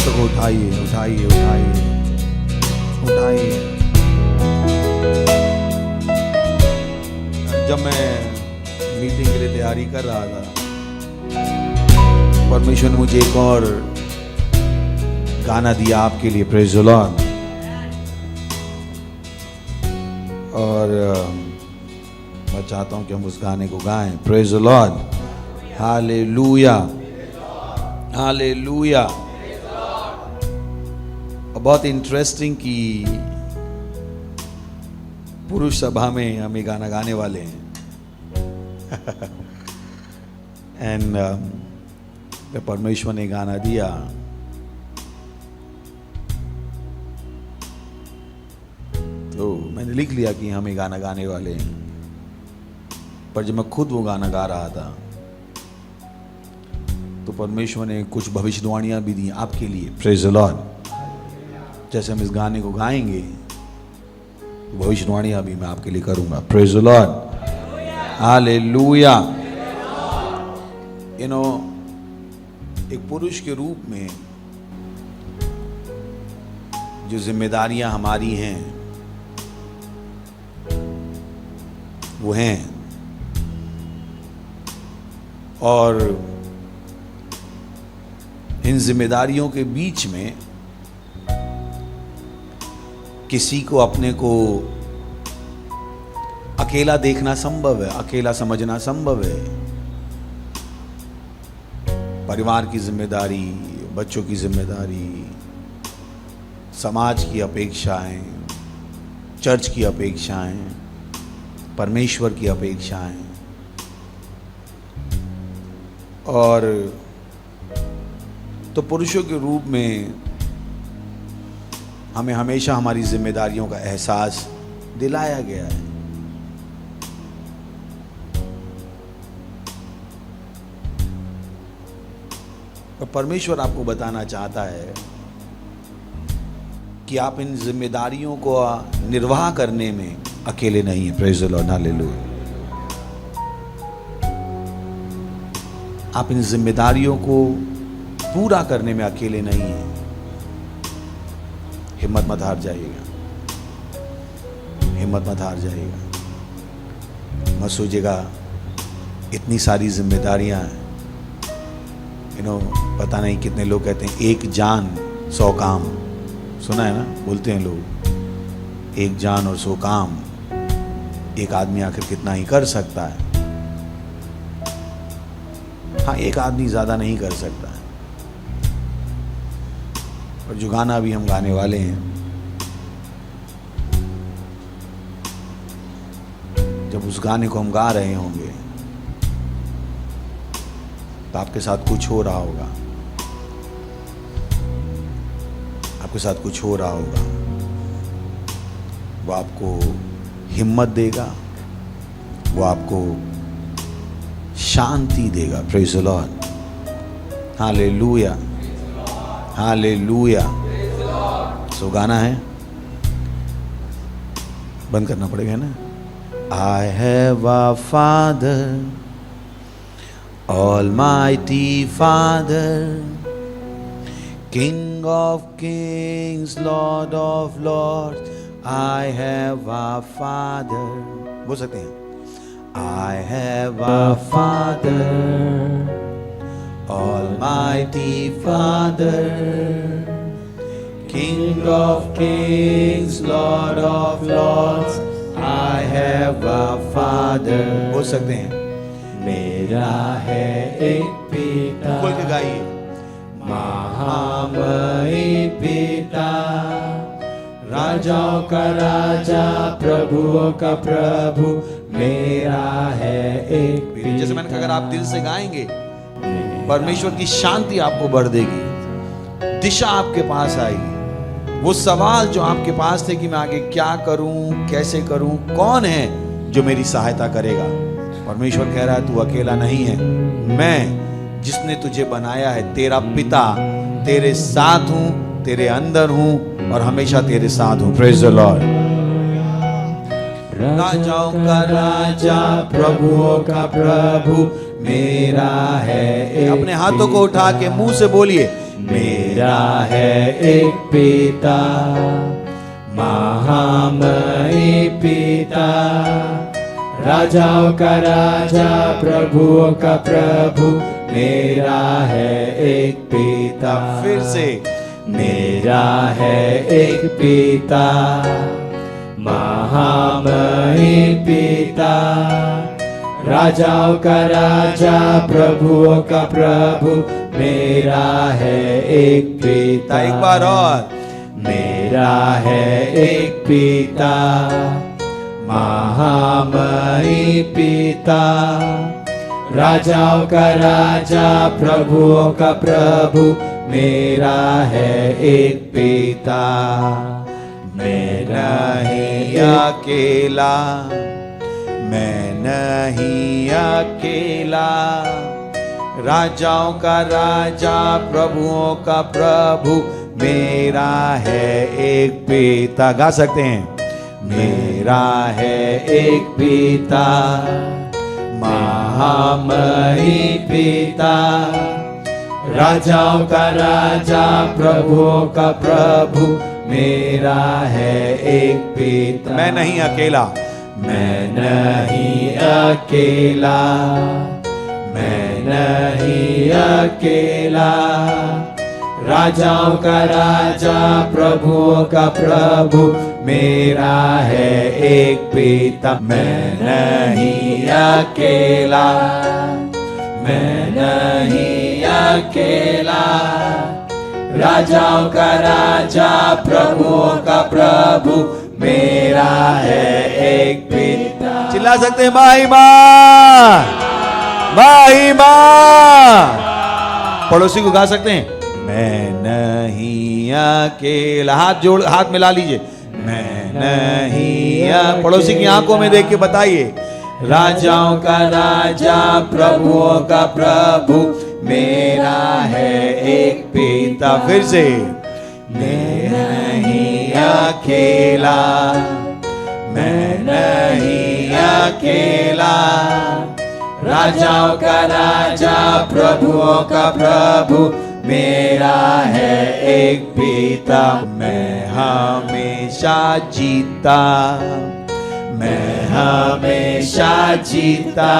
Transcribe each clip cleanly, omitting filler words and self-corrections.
हाथों को उठाइए, उठाइए, उठाइए, उठाइए। जब मैं मीटिंग के लिए तैयारी कर रहा था, परमेश्वर ने मुझे एक और गाना दिया आपके लिए, प्रेज़ द लॉर्ड। और मैं चाहता हूं कि हम उस गाने को गाएं, प्रेज़ द लॉर्ड, हालेलुया, हालेलुया। बहुत इंटरेस्टिंग कि पुरुष सभा में हम ये गाना गाने वाले हैं। एंड परमेश्वर ने गाना दिया, तो मैंने लिख लिया कि हम ये गाना गाने वाले हैं। पर जब मैं खुद वो गाना गा रहा था तो परमेश्वर ने कुछ भविष्यवाणियां भी दी आपके लिए, प्रेज़ द लॉर्ड। जैसे हम इस गाने को गाएंगे, भविष्यवाणियां भी मैं आपके लिए करूंगा, praise the Lord, hallelujah. You know, एक पुरुष के रूप में जो जिम्मेदारियां हमारी हैं वो हैं, और इन जिम्मेदारियों के बीच में किसी को अपने को अकेला देखना संभव है, अकेला समझना संभव है। परिवार की जिम्मेदारी, बच्चों की जिम्मेदारी, समाज की अपेक्षाएं, चर्च की अपेक्षाएं, परमेश्वर की अपेक्षाएं, और तो पुरुषों के रूप में हमें हमेशा हमारी जिम्मेदारियों का एहसास दिलाया गया है। और परमेश्वर आपको बताना चाहता है कि आप इन जिम्मेदारियों को निर्वाह करने में अकेले नहीं हैं, प्रेज़ द लॉर्ड, हालेलुया। आप इन जिम्मेदारियों को पूरा करने में अकेले नहीं हैं। हिम्मत मत हार जाइएगा, हिम्मत मत हार जाइएगा। मत सोचिएगा इतनी सारी जिम्मेदारियां हैं। यू नो, पता नहीं कितने लोग कहते हैं एक जान 100 काम, सुना है ना, बोलते हैं लोग, एक जान और 100 काम। एक आदमी आखिर कितना ही कर सकता है? हाँ, एक आदमी ज्यादा नहीं कर सकता है। और जो गाना भी हम गाने वाले हैं, जब उस गाने को हम गा रहे होंगे तो आपके साथ कुछ हो रहा होगा, आपके साथ कुछ हो रहा होगा। वो आपको हिम्मत देगा, वो आपको शांति देगा, प्रेज़ द लॉर्ड, हालेलुया, हालेलुया। सो गाना है, बंद करना पड़ेगा ना। I have a Father, Almighty Father, King of kings, Lord of lords. I have a Father, बोल सकते हैं, I have a Father, Almighty Father, King of kings, Lord of lords. I have a Father, बोल सकते हैं, मेरा है एक पिता, बोल के गाइए, महामयी पिता, राजाओं का राजा, प्रभुओं का प्रभु, मेरा है एक पिता। जैसे मैंने कहा, अगर आप दिल से गाएंगे, परमेश्वर की शांति आपको भर देगी, दिशा आपके पास आएगी। वो सवाल जो आपके पास थे कि मैं आगे क्या करूं, कैसे करूं, कौन है जो मेरी सहायता करेगा, परमेश्वर कह रहा है तू अकेला नहीं है, मैं जिसने तुझे बनाया है, तेरा पिता, तेरे साथ हूं, तेरे अंदर हूं और हमेशा तेरे साथ हूं, प्रेज़ द लॉर्ड। राजाओं का राजा, प्रभुओं का प्रभु, मेरा है। अपने हाथों को उठा के मुंह से बोलिए, मेरा है एक पिता, महामयी पिता, राजाओं का राजा, प्रभुओं का प्रभु, मेरा है एक पिता। फिर से, मेरा है एक पिता, महामयी पिता, राजाओं का राजा, प्रभुओं का प्रभु, मेरा है एक पिता। एक बार और, मेरा है एक पिता, महामयी पिता, राजाओं का राजा, प्रभुओं का प्रभु, मेरा है एक पिता। मैं नहीं अकेला, मैं नहीं अकेला, राजाओं का राजा, प्रभुओं का प्रभु, मेरा है एक पिता। गा सकते हैं, मेरा है एक पिता, महामयी पिता, राजाओं का राजा, प्रभुओं का प्रभु, मेरा है एक पिता। मैं नहीं अकेला, मैं नहीं अकेला, मैं नहीं अकेला, राजाओं का राजा, प्रभुओं का प्रभु, मेरा है एक पिता। मैं नहीं अकेला, मैं नहीं अकेला, राजाओं का राजा, प्रभुओं का प्रभु, मेरा है एक पिता। चिल्ला सकते हैं महिमा, महिमा। पड़ोसी को गा सकते हैं, मैं नहीं अकेला। हाथ जोड़, हाथ मिला लीजिए, मैं नहीं। पड़ोसी की आंखों में देख के बताइए, राजाओं का राजा, प्रभुओं का प्रभु, मेरा है एक पिता। फिर से, मैं नहीं अकेला, मैं नहीं अकेला, राजाओं का राजा, प्रभुओं का प्रभु, मेरा है एक पिता। मैं हमेशा जीता, मैं हमेशा जीता,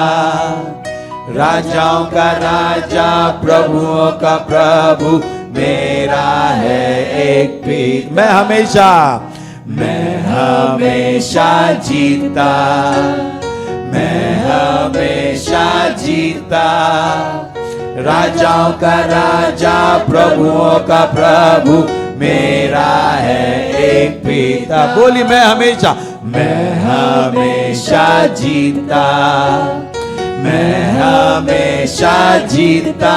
राजाओं का राजा, प्रभुओं का प्रभु, मेरा है एक पिता। मैं हमेशा जीता, मैं हमेशा जीता, राजाओं का राजा, प्रभुओं का प्रभु, मेरा है एक पिता। बोली, मैं हमेशा जीता, मैं हमेशा जीता,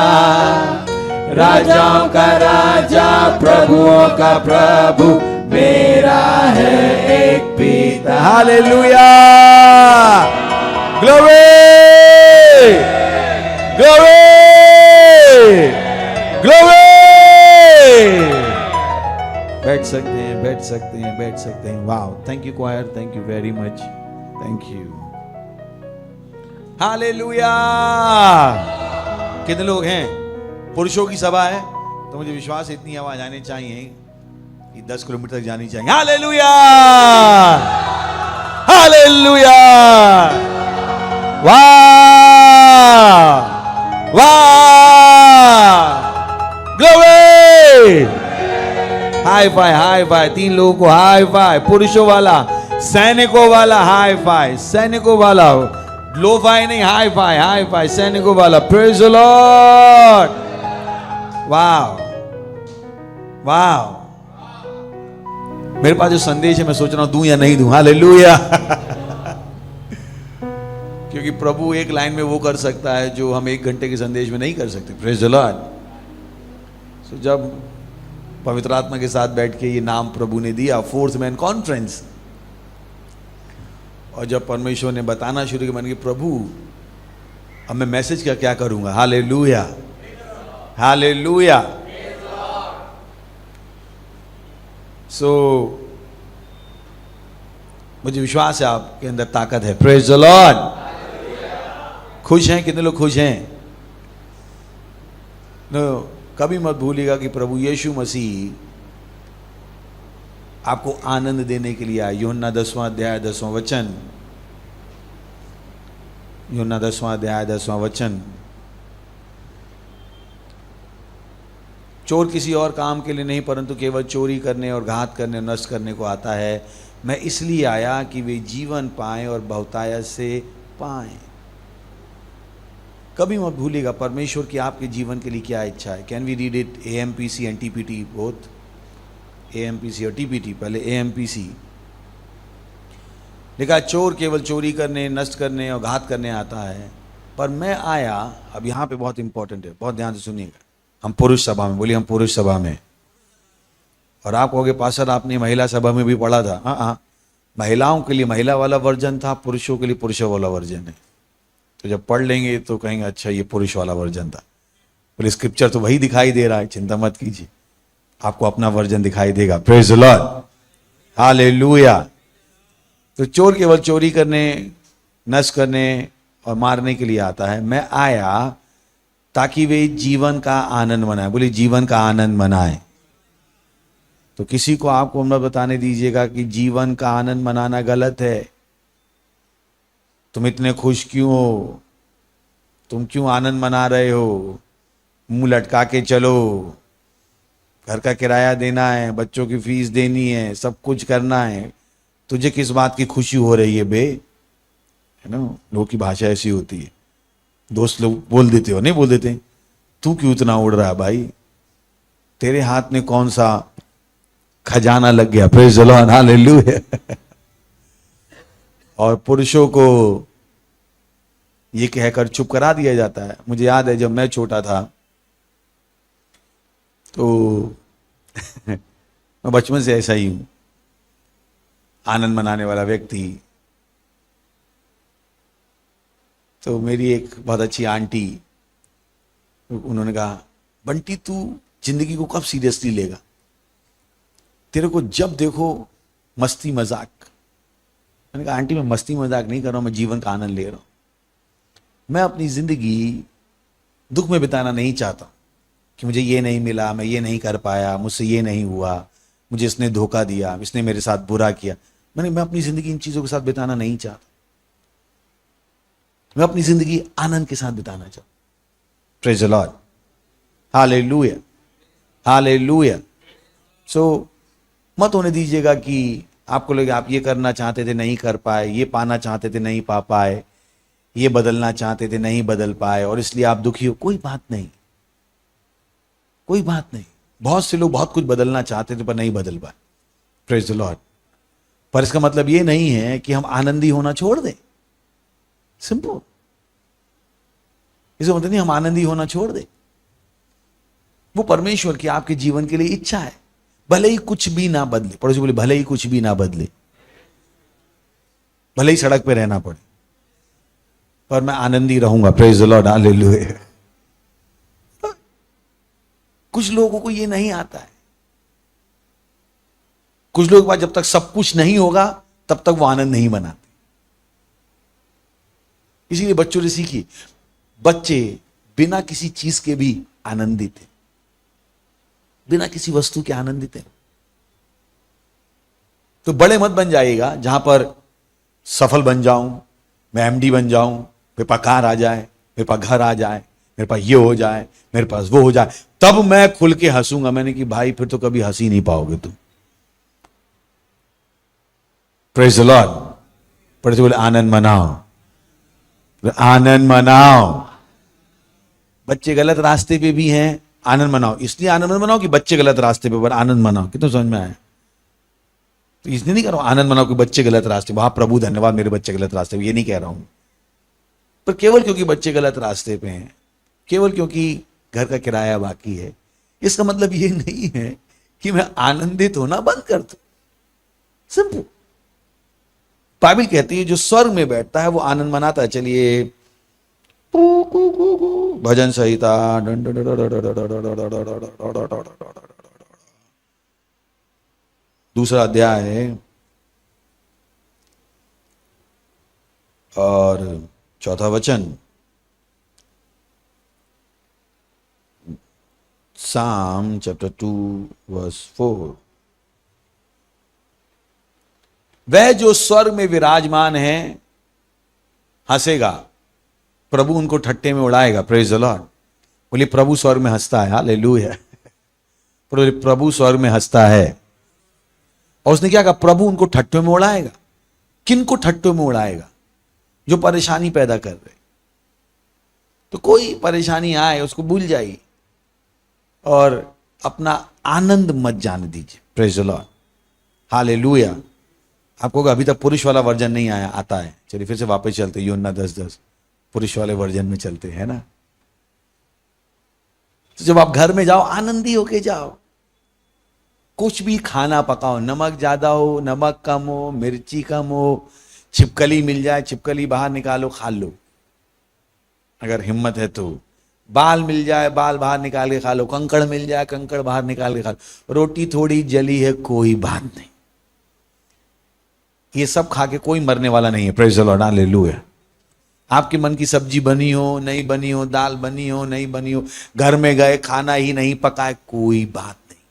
राजाओं का राजा, प्रभुओं का प्रभु, मेरा है एक पिता। Hallelujah, glory, glory, glory. बैठ सकते हैं, बैठ सकते हैं, बैठ सकते हैं। Wow, thank you choir, thank you very much, thank you. Hallelujah. कितने लोग हैं? पुरुषों की सभा है तो मुझे विश्वास है इतनी आवाज आनी चाहिए कि 10 किलोमीटर तक जानी चाहिए। हालेलुया, हालेलुया, वाह, वाह, glory. High fi, hi phi, 3 लोगों को हाई फाई। पुरुषों वाला, सैनिकों वाला हाई फाई, सैनिकों वाला, लो फाई नहीं, हाई फाई, हाई फाई, सैनिकों वाला। Praise the Lord. Wow, wow. मेरे पास जो संदेश है मैं सोच रहा हूं दूं या नहीं दूं। हालेलुया। क्योंकि प्रभु एक लाइन में वो कर सकता है जो हम 1 घंटे के संदेश में नहीं कर सकते। Praise the Lord. सो जब पवित्र आत्मा के साथ बैठ के ये नाम प्रभु ने दिया, 4th मैन कॉन्फ्रेंस, और जब परमेश्वर ने बताना शुरू किया, मैंने कहा प्रभु अब मैं मैसेज का क्या करूंगा। हालेलुया, हालेलुया। सो मुझे विश्वास है आपके अंदर ताकत है। Praise the Lord. खुश हैं? कितने लोग खुश हैं? नो, कभी मत भूलिएगा कि प्रभु यीशु मसीह आपको आनंद देने के लिए आए। यूहन्ना 10वां अध्याय 10वां वचन, यूहन्ना 10वां अध्याय 10वां वचन। चोर किसी और काम के लिए नहीं परंतु केवल चोरी करने और घात करने और नष्ट करने को आता है। मैं इसलिए आया कि वे जीवन पाएं और बहुतायत से पाएं। कभी मत भूलिएगा परमेश्वर की आपके जीवन के लिए क्या इच्छा है। Can we read it AMPC and TPT both, AMPC और TPT। पहले AMPC लिखा, चोर केवल चोरी करने, नष्ट करने और घात करने आता है, पर मैं आया। अब यहाँ पे बहुत इंपॉर्टेंट है, बहुत ध्यान से सुनिएगा। हम पुरुष सभा में, बोलिए हम पुरुष सभा में। और आप कहोगे पास्टर आपने महिला सभा में भी पढ़ा था। हाँ, महिलाओं के लिए महिला वाला वर्जन था, पुरुषों के लिए पुरुषों वाला वर्जन है। तो जब पढ़ लेंगे तो कहेंगे अच्छा ये पुरुष वाला वर्जन था। बोले स्क्रिप्चर तो वही दिखाई दे रहा है, चिंता मत कीजिए, आपको अपना वर्जन दिखाई देगा। Praise the Lord, hallelujah. तो चोर केवल चोरी करने, नष्ट करने और मारने के लिए आता है। मैं आया ताकि वे जीवन का आनंद मनाए। बोले जीवन का आनंद मनाए। तो किसी को आपको मत बताने दीजिएगा कि जीवन का आनंद मनाना गलत है। तुम इतने खुश क्यों हो, तुम क्यों आनंद मना रहे हो, मुंह लटका के चलो, घर का किराया देना है, बच्चों की फीस देनी है, सब कुछ करना है, तुझे किस बात की खुशी हो रही है बे? है ना, लोगों की भाषा ऐसी होती है। दोस्त लोग बोल देते हो, नहीं बोल देते, तू क्यों इतना उड़ रहा है भाई, तेरे हाथ में कौन सा खजाना लग गया? Praise the Lord, hallelujah. और पुरुषों को ये कहकर चुप करा दिया जाता है। मुझे याद है जब मैं छोटा था तो मैं बचपन से ऐसा ही हूं, आनंद मनाने वाला व्यक्ति। तो मेरी एक बहुत अच्छी आंटी, उन्होंने कहा बंटी तू जिंदगी को कब सीरियसली लेगा, तेरे को जब देखो मस्ती मजाक। मैंने कहा आंटी मैं मस्ती मजाक नहीं कर रहा हूं, मैं जीवन का आनंद ले रहा हूं। मैं अपनी जिंदगी दुख में बिताना नहीं चाहता कि मुझे ये नहीं मिला, मैं ये नहीं कर पाया, मुझसे ये नहीं हुआ, मुझे इसने धोखा दिया, इसने मेरे साथ बुरा किया। मैं अपनी जिंदगी इन चीजों के साथ बिताना नहीं चाहता। मैं अपनी जिंदगी आनंद के साथ बिताना चाहता। प्रेज द लॉर्ड, हालेलुया, हालेलुया। सो मत होने दीजिएगा कि आपको लगे आप ये करना चाहते थे नहीं कर पाए, ये पाना चाहते थे नहीं पा पाए, ये बदलना चाहते थे नहीं बदल पाए और इसलिए आप दुखी हो। कोई बात नहीं, कोई बात नहीं। बहुत से लोग बहुत कुछ बदलना चाहते थे पर नहीं बदल पाए। Praise the Lord. पर इसका मतलब ये नहीं है कि हम आनंदी होना छोड़ दें। सिंपल, इसका मतलब नहीं हम आनंदी होना छोड़ दें। वो परमेश्वर की आपके जीवन के लिए इच्छा है, भले ही कुछ भी ना बदले। पड़ोसी बोले भले ही कुछ भी ना बदले, भले ही सड़क पे रहना पड़े, पर मैं आनंदी रहूंगा। Praise the Lord, hallelujah. कुछ लोगों को ये नहीं आता है। कुछ लोगों के पास जब तक सब कुछ नहीं होगा तब तक वो आनंद नहीं मनाते। इसीलिए बच्चों से सीखिए, बच्चे बिना किसी चीज के भी आनंदित है, बिना किसी वस्तु के आनंदित है। तो बड़े मत बन जाइएगा जहां पर सफल बन जाऊं, मैं MD बन जाऊं, मेरे पास कार आ जाए, मेरे पास घर आ जाए, मेरे पास ये हो जाए, मेरे पास वो हो जाए, तब मैं खुल के हंसूंगा। मैंने कि भाई फिर तो कभी हंस ही नहीं पाओगे तुम। Praise the Lord. पढ़ते बोले आनंद मनाओ, आनंद मनाओ। बच्चे गलत रास्ते पे भी हैं, आनंद मनाओ। इसलिए आनंद मनाओ कि बच्चे गलत रास्ते पे, पर आनंद मनाओ। कितना समझ में आया? तो इसलिए नहीं कह रहा हूं आनंद मनाओ कि बच्चे गलत रास्ते, वहां प्रभु धन्यवाद मेरे बच्चे गलत रास्ते पे, ये नहीं कह रहा हूं। पर केवल क्योंकि बच्चे गलत रास्ते पे हैं, केवल क्योंकि घर का किराया बाकी है, इसका मतलब ये नहीं है कि मैं आनंदित होना बंद कर दूं। सिंपल। बाइबल कहती है जो स्वर्ग में बैठता है वो आनंद मनाता है। चलिए भजन संहिता, दूसरा अध्याय है और चौथा वचन, Psalm chapter 2 verse 4. वह जो स्वर्ग में विराजमान है हंसेगा, प्रभु उनको ठट्टे में उड़ाएगा। Praise the Lord. बोलिए प्रभु स्वर्ग में हंसता है। हालेलुया। प्रभु स्वर्ग में हंसता है। और उसने क्या कहा? प्रभु उनको ठट्टों में उड़ाएगा। किन को ठट्टों में उड़ाएगा? जो परेशानी पैदा कर रहे। तो कोई परेशानी आए उसको भूल जाइए और अपना आनंद मत जाने दीजिए। Praise the Lord. हालेलुया। आपको अभी तक पुरुष वाला वर्जन नहीं आया, आता है। चलिए फिर से वापस चलते, यूहन्ना 10:10 पुरुष वाले वर्जन में चलते हैं ना। तो जब आप घर में जाओ आनंदी होके जाओ। कुछ भी खाना पकाओ, नमक ज्यादा हो, नमक कम हो, मिर्ची कम हो, छिपकली मिल जाए, छिपकली बाहर निकालो, खा लो अगर हिम्मत है तो। बाल मिल जाए, बाल बाहर निकाल के खा लो। कंकड़ मिल जाए, कंकड़ बाहर निकाल के खा लो। रोटी थोड़ी जली है, कोई बात नहीं। ये सब खा के कोई मरने वाला नहीं है। Praise the Lord. हालेलुया। आपके मन की सब्जी बनी हो नहीं बनी हो, दाल बनी हो नहीं बनी हो, घर में गए खाना ही नहीं पकाए, कोई बात नहीं।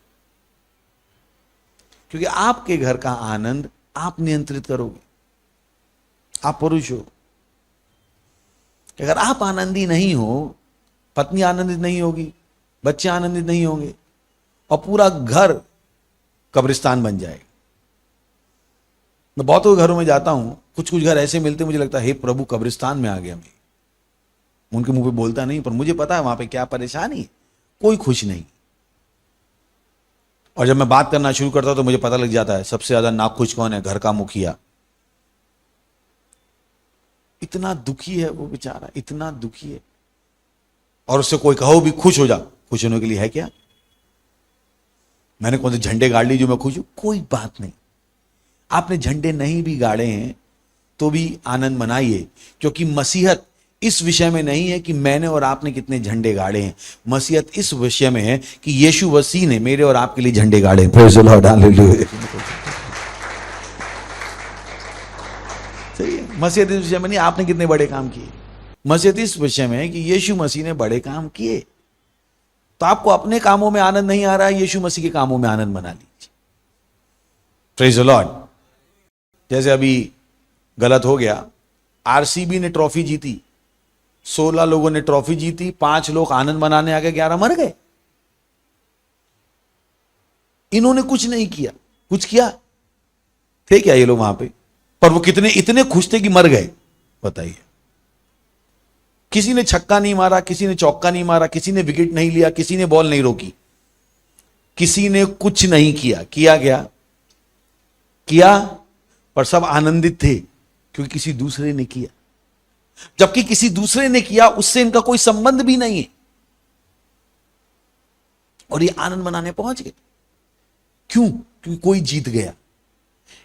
क्योंकि आपके घर का आनंद आप नियंत्रित करोगे। आप पुरुष हो। अगर आप आनंदी नहीं हो, पत्नी आनंदित नहीं होगी, बच्चे आनंदित नहीं होंगे और पूरा घर कब्रिस्तान बन जाएगा। मैं बहुतों घरों में जाता हूं, कुछ कुछ घर ऐसे मिलते मुझे लगता है हे प्रभु कब्रिस्तान में आ गया मैं। उनके मुंह पे बोलता नहीं, पर मुझे पता है वहां पे क्या परेशानी है। कोई खुश नहीं। और जब मैं बात करना शुरू करता हूं तो मुझे पता लग जाता है सबसे ज्यादा नाखुश कौन है? घर का मुखिया। इतना दुखी है वो बेचारा, इतना दुखी है। और उससे कोई कहो भी खुश हो जा, खुश होने के लिए है क्या? मैंने कौन से झंडे गाड़ ली जो मैं खुश हूं? कोई बात नहीं। आपने झंडे नहीं भी गाड़े हैं तो भी आनंद मनाइए, क्योंकि मसीहत इस विषय में नहीं है कि मैंने और आपने कितने झंडे गाड़े हैं। मसीहत इस विषय में है कि यीशु मसीह ने मेरे और आपके लिए झंडे गाड़े हैं। Praise the Lord. हालेलुया। सही है। मसीहत इस विषय में नहीं आपने कितने बड़े काम किए। मसीहत इस विषय में है कि यीशु मसीह ने बड़े काम किए। तो आपको अपने कामों में आनंद नहीं आ रहा है, यीशु मसीह के कामों में आनंद मना लीजिए। Praise the Lord. जैसे अभी गलत हो गया, आरसीबी ने ट्रॉफी जीती, 16 लोगों ने ट्रॉफी जीती, 5 लोग आनंद मनाने आ गए, 11 मर गए। इन्होंने कुछ नहीं किया। कुछ किया थे क्या ये लोग वहां पे? पर वो कितने इतने खुश थे कि मर गए। बताइए। किसी ने छक्का नहीं मारा, किसी ने चौका नहीं मारा, किसी ने विकेट नहीं लिया, किसी ने बॉल नहीं रोकी, किसी ने कुछ नहीं किया। किया गया किया, पर सब आनंदित थे क्योंकि किसी दूसरे ने किया। जबकि किसी दूसरे ने किया उससे इनका कोई संबंध भी नहीं है, और ये आनंद मनाने पहुंच गए। क्यों? क्योंकि कोई जीत गया।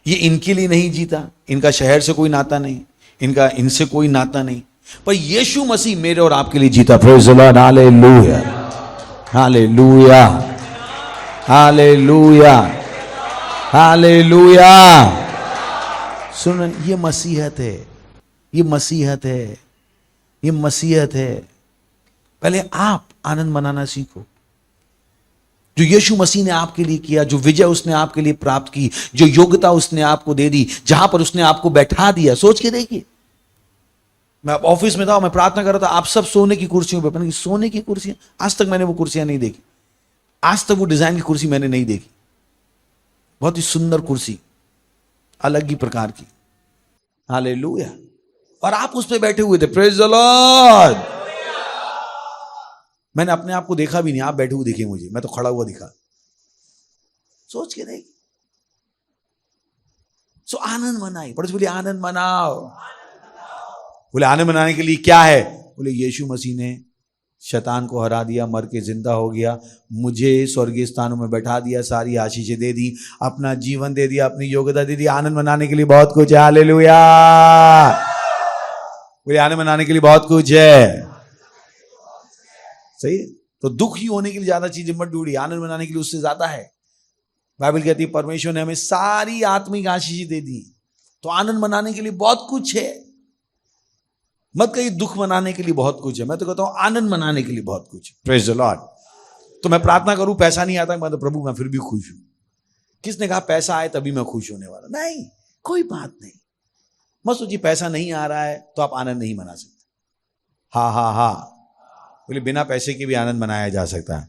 ये इनके लिए नहीं जीता, इनका शहर से कोई नाता नहीं, इनका इनसे कोई नाता नहीं, पर यीशु मसीह मेरे और आपके लिए जीता। Praise the Lord. हालेलुया। हालेलुया। हालेलुया। हालेलुया। सुन, ये मसीहत है, ये मसीहत है, ये मसीहत है। पहले आप आनंद मनाना सीखो। जो यीशु मसीह ने आपके लिए किया, जो विजय उसने आपके लिए प्राप्त की, जो योग्यता उसने आपको दे दी, जहां पर उसने आपको बैठा दिया, सोच के देखिए। मैं ऑफिस में था, मैं प्रार्थना कर रहा था, आप सब सोने की कुर्सियों पर। मैंने सोने की कुर्सियां, आज तक मैंने वो कुर्सियां नहीं देखी। आज तक वो डिजाइन की कुर्सी मैंने नहीं देखी। बहुत ही सुंदर कुर्सी, अलग ही प्रकार की। हालेलुया। और आप उस पे बैठे हुए थे। Praise the Lord. मैंने अपने आप को देखा भी नहीं, आप बैठे हुए दिखे मुझे, मैं तो खड़ा हुआ दिखा। सोच के देख। सो आनंद मनाई। पढ़ो बोलिए आनंद मनाओ। बोले आनंद मनाने के लिए क्या है? बोले यीशु मसीह ने शैतान को हरा दिया, मर के जिंदा हो गया, मुझे स्वर्गीय स्थानों में बैठा दिया, सारी आशीषें दे दी, अपना जीवन दे दिया, अपनी योग्यता दे दी। आनंद मनाने के लिए बहुत कुछ है। हालेलुया। बोले आनंद मनाने के लिए बहुत कुछ है। सही है। तो दुख ही होने के लिए ज्यादा चीजें मत ढूंढिए, आनंद मनाने के लिए उससे ज्यादा है। बाइबल कहती है परमेश्वर ने हमें सारी आत्मिक आशीष दे दी, तो आनंद मनाने के लिए बहुत कुछ है। मत कहिए दुख मनाने के लिए बहुत कुछ है, मैं तो कहता हूं आनंद मनाने के लिए बहुत कुछ। Praise the Lord. तो मैं प्रार्थना करूं पैसा नहीं आता, मतलब प्रभु मैं फिर भी खुश हूं। किसने कहा पैसा आए तभी मैं खुश होने वाला? नहीं, कोई बात नहीं। मत सोचिए पैसा नहीं आ रहा है तो आप आनंद नहीं मना सकते। हा, बोले बिना पैसे के भी आनंद मनाया जा सकता है।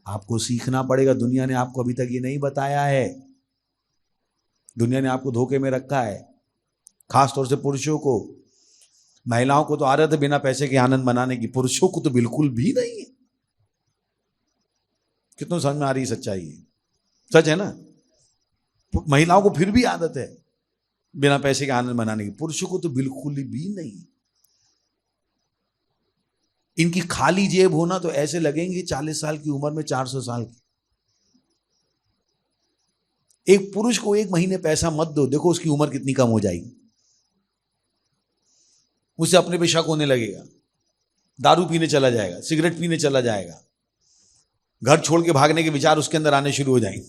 आपको सीखना पड़ेगा। दुनिया ने आपको अभी तक ये नहीं बताया है। दुनिया ने आपको धोखे में रखा है, खास तौर से पुरुषों को। महिलाओं को तो आदत है बिना पैसे के आनंद मनाने की, पुरुषों को तो बिल्कुल भी नहीं है। कितनों समझ में आ रही सच्चाई है? सच है ना? महिलाओं को फिर भी आदत है बिना पैसे के आनंद मनाने की, पुरुषों को तो बिल्कुल भी नहीं। इनकी खाली जेब होना तो ऐसे लगेंगे 40 साल की उम्र में 400 साल की। एक पुरुष को 1 महीने पैसा मत दो, देखो उसकी उम्र कितनी कम हो जाएगी। उसे अपने पे शक होने लगेगा, दारू पीने चला जाएगा, सिगरेट पीने चला जाएगा, घर छोड़ के भागने के विचार उसके अंदर आने शुरू हो जाएंगे।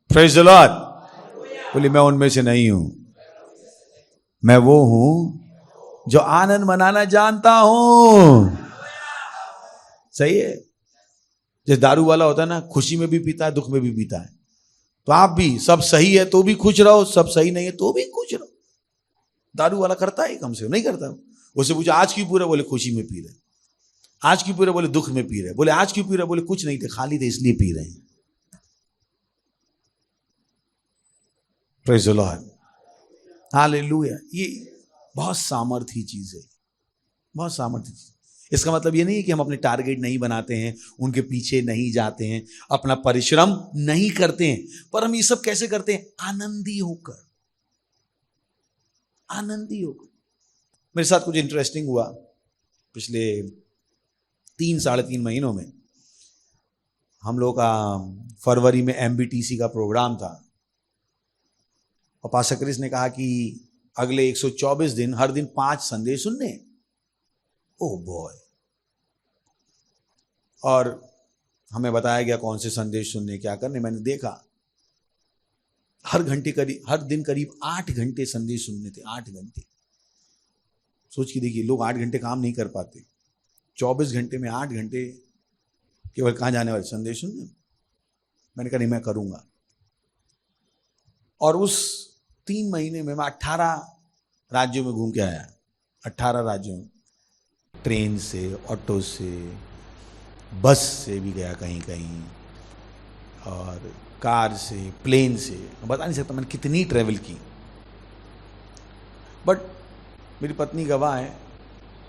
Praise the Lord. बोले मैं उनमें से नहीं हूं, मैं वो हूं जो आनंद मनाना जानता हूं। सही है? जैसे दारू वाला होता है ना, खुशी में भी पीता है, दुख में भी पीता है। तो आप भी, सब सही है तो भी खुश रहो, सब सही नहीं है तो भी खुश रहो। दारू वाला करता है, कम से कम नहीं करता। उससे पूछा आज क्यों पी रहे? बोले खुशी में पी रहे। आज क्यों पी रहे? बोले दुख में पी रहे। बोले आज क्यों पी रहे? बोले कुछ नहीं थे, खाली थे इसलिए पी रहे हैं। Praise the Lord, hallelujah. ये बहुत सामर्थी चीज है, बहुत सामर्थी चीज। इसका मतलब ये नहीं है कि हम अपने टारगेट नहीं बनाते हैं, उनके पीछे नहीं जाते हैं, अपना परिश्रम नहीं करते हैं, पर हम ये सब कैसे करते हैं? आनंदी होकर, आनंदी होकर। मेरे साथ कुछ इंटरेस्टिंग हुआ पिछले 3-3.5 महीनों में। हम लोग का फरवरी में MBTC का प्रोग्राम था और पास्टर क्रिस ने कहा कि अगले 124 दिन हर दिन 5 संदेश सुनने। Oh boy. और हमें बताया गया कौन से संदेश सुनने, क्या करने। मैंने देखा हर दिन करीब 8 घंटे संदेश सुनने थे। 8 घंटे। सोच के देखिए, लोग 8 घंटे काम नहीं कर पाते, 24 घंटे में 8 घंटे केवल कहाँ जाने वाले? संदेश सुनने। मैंने कहा नहीं, मैं करूंगा। और उस 3 महीने में मैं 18 राज्यों में घूम के आया। 18 राज्यों में, ट्रेन से, ऑटो से, बस से भी गया कहीं कहीं, और कार से, प्लेन से। बता नहीं सकता मैंने कितनी ट्रेवल की। बट मेरी पत्नी गवाह है,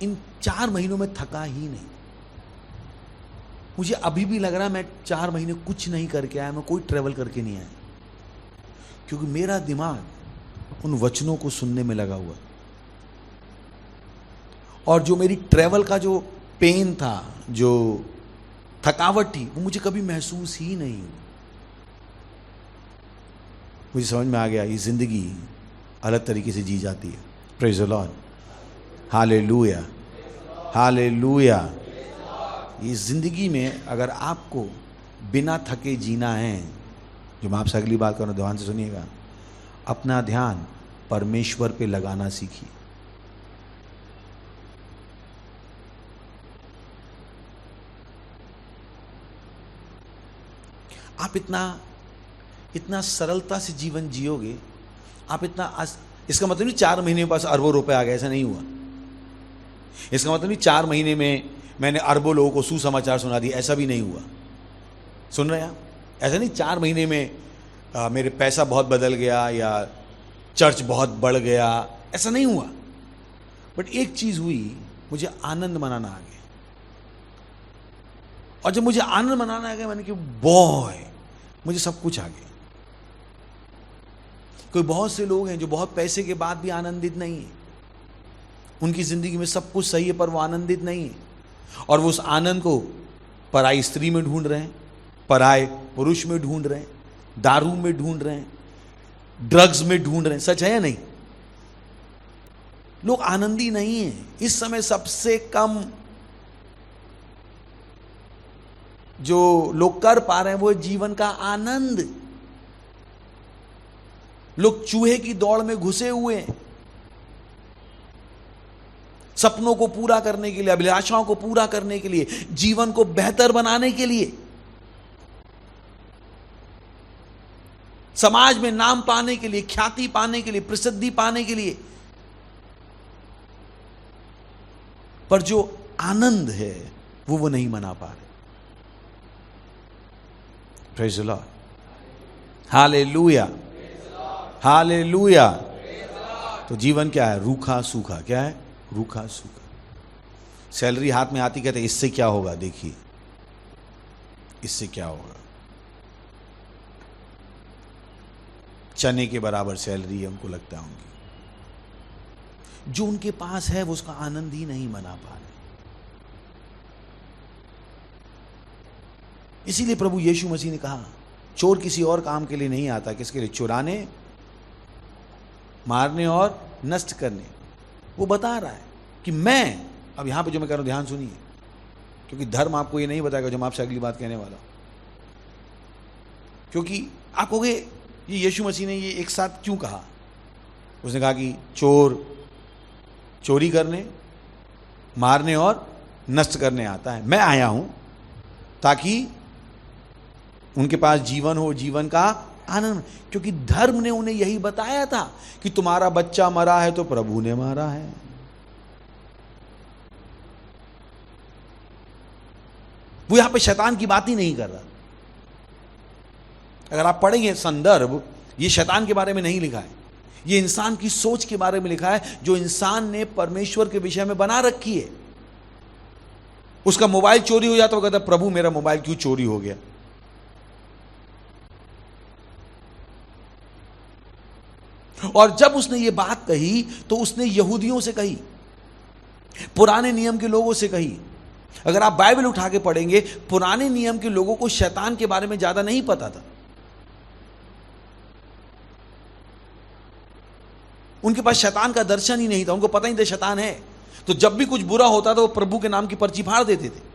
इन 4 महीनों में थका ही नहीं। मुझे अभी भी लग रहा है मैं 4 महीने कुछ नहीं करके आया, मैं कोई ट्रेवल करके नहीं आया, क्योंकि मेरा दिमाग उन वचनों को सुनने में लगा हुआ। और जो मेरी ट्रेवल का जो पेन था, जो थकावट थी, वो मुझे कभी महसूस ही नहीं हुई। मुझे समझ में आ गया ये जिंदगी अलग तरीके से जी जाती है। प्रेज़ द लॉर्ड, हालेलुया, हालेलुया। ये जिंदगी में अगर आपको बिना थके जीना है, जो मैं आपसे अगली बात करूँ, ध्यान से सुनिएगा, अपना ध्यान परमेश्वर पे लगाना सीखिए। आप इतना सरलता से जीवन जियोगे, आप इसका मतलब नहीं 4 महीने में पास अरबों रुपए आ गए, ऐसा नहीं हुआ। इसका मतलब नहीं 4 महीने में मैंने अरबों लोगों को सुसमाचार सुना दिया, ऐसा भी नहीं हुआ। सुन रहे हैं आप? ऐसा नहीं 4 महीने में मेरे पैसा बहुत बदल गया या चर्च बहुत बढ़ गया, ऐसा नहीं हुआ। बट एक चीज हुई, मुझे आनंद मनाना आ गया। और जब मुझे आनंद मनाना आ गया, मैंने कहा बॉय, मुझे सब कुछ आ गया। कोई बहुत से लोग हैं जो बहुत पैसे के बाद भी आनंदित नहीं है। उनकी जिंदगी में सब कुछ सही है पर वो आनंदित नहीं है, और वो उस आनंद को पराई स्त्री में ढूंढ रहे हैं, पराए पुरुष में ढूंढ रहे हैं, दारू में ढूंढ रहे हैं, ड्रग्स में ढूंढ रहे हैं। सच है या नहीं? लोग आनंदी नहीं है। इस समय सबसे कम जो लोग कर पा रहे हैं वो जीवन का आनंद। लोग चूहे की दौड़ में घुसे हुए हैं। सपनों को पूरा करने के लिए, अभिलाषाओं को पूरा करने के लिए, जीवन को बेहतर बनाने के लिए, समाज में नाम पाने के लिए, ख्याति पाने के लिए, प्रसिद्धि पाने के लिए। पर जो आनंद है वो नहीं मना पा रहे। प्रेज़ द लॉर्ड, हालेलुया, हालेलुया। तो जीवन क्या है? रूखा सूखा। क्या है? रूखा सूखा। सैलरी हाथ में आती, कहते इससे क्या होगा, देखिए इससे क्या होगा। चने के बराबर सैलरी है, उनको लगता है उनकी। जो उनके पास है वो उसका आनंद ही नहीं मना पा रहे। इसीलिए प्रभु यीशु मसीह ने कहा, चोर किसी और काम के लिए नहीं आता। किसके लिए? चुराने, मारने और नष्ट करने। वो बता रहा है कि मैं, अब यहां पे जो मैं कह रहा हूं ध्यान सुनिए, क्योंकि धर्म आपको ये नहीं बताएगा जो मैं आपसे अगली बात कहने वाला हूं। क्योंकि आप कहोगे ये यीशु मसीह ने ये एक साथ क्यों कहा? उसने कहा कि चोर चोरी करने, मारने और नष्ट करने आता है। मैं आया हूं ताकि उनके पास जीवन हो, जीवन का आनंद। क्योंकि धर्म ने उन्हें यही बताया था कि तुम्हारा बच्चा मरा है तो प्रभु ने मारा है। वो यहां पे शैतान की बात ही नहीं कर रहा। अगर आप पढ़ेंगे संदर्भ, ये शैतान के बारे में नहीं लिखा है, ये इंसान की सोच के बारे में लिखा है जो इंसान ने परमेश्वर के विषय में बना रखी है। उसका मोबाइल चोरी हो जाता, वो कहता प्रभु मेरा मोबाइल क्यों चोरी हो गया। और जब उसने ये बात कही तो उसने यहूदियों से कही, पुराने नियम के लोगों से कही। अगर आप बाइबल उठा के पढ़ेंगे, पुराने नियम के लोगों को शैतान के बारे में ज्यादा नहीं पता था। उनके पास शैतान का दर्शन ही नहीं था, उनको पता ही था शैतान है। तो जब भी कुछ बुरा होता था वो प्रभु के नाम की पर्ची फाड़ देते थे।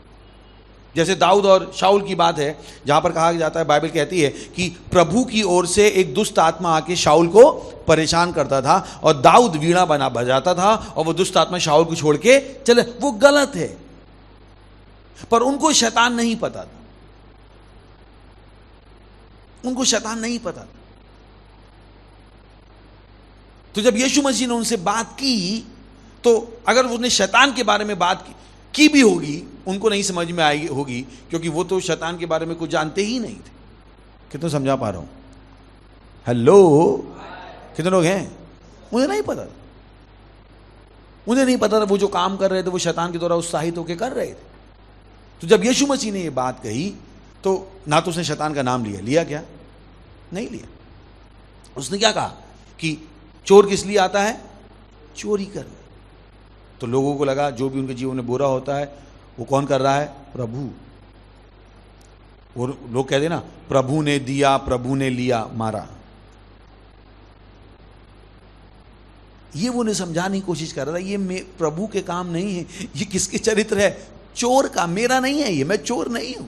जैसे दाऊद और शाऊल की बात है, जहां पर कहा जाता है, बाइबल कहती है कि प्रभु की ओर से एक दुष्ट आत्मा आके शाऊल को परेशान करता था और दाऊद वीणा बजाता था और वो दुष्ट आत्मा शाऊल को छोड़ के चले। वो गलत है, पर उनको शैतान नहीं पता था। उनको शैतान नहीं पता था। तो जब यीशु मसीह ने उनसे बात की, तो अगर उसने शैतान के बारे में बात की भी होगी, उनको नहीं समझ में आई होगी, क्योंकि वो तो शैतान के बारे में कुछ जानते ही नहीं थे। कितना समझा पा रहा हूं? हेलो, कितने लोग हैं? मुझे नहीं पता, मुझे नहीं पता था वो जो काम कर रहे थे वो शैतान के द्वारा उत्साहित होकर कर रहे थे। तो जब यीशु मसीह ने ये बात कही तो ना तो उसने शैतान का नाम लिया क्या? नहीं लिया। उसने क्या कहा कि चोर किस लिए आता है? चोरी करने। तो लोगों को लगा जो भी उनके जीवन में बुरा होता है वो कौन कर रहा है? प्रभु। और लोग कहते हैं ना, प्रभु ने दिया, प्रभु ने लिया, मारा। ये वो ने समझाने की कोशिश कर रहा था, ये प्रभु के काम नहीं है, ये किसके चरित्र है? चोर का। मेरा नहीं है ये, मैं चोर नहीं हूं।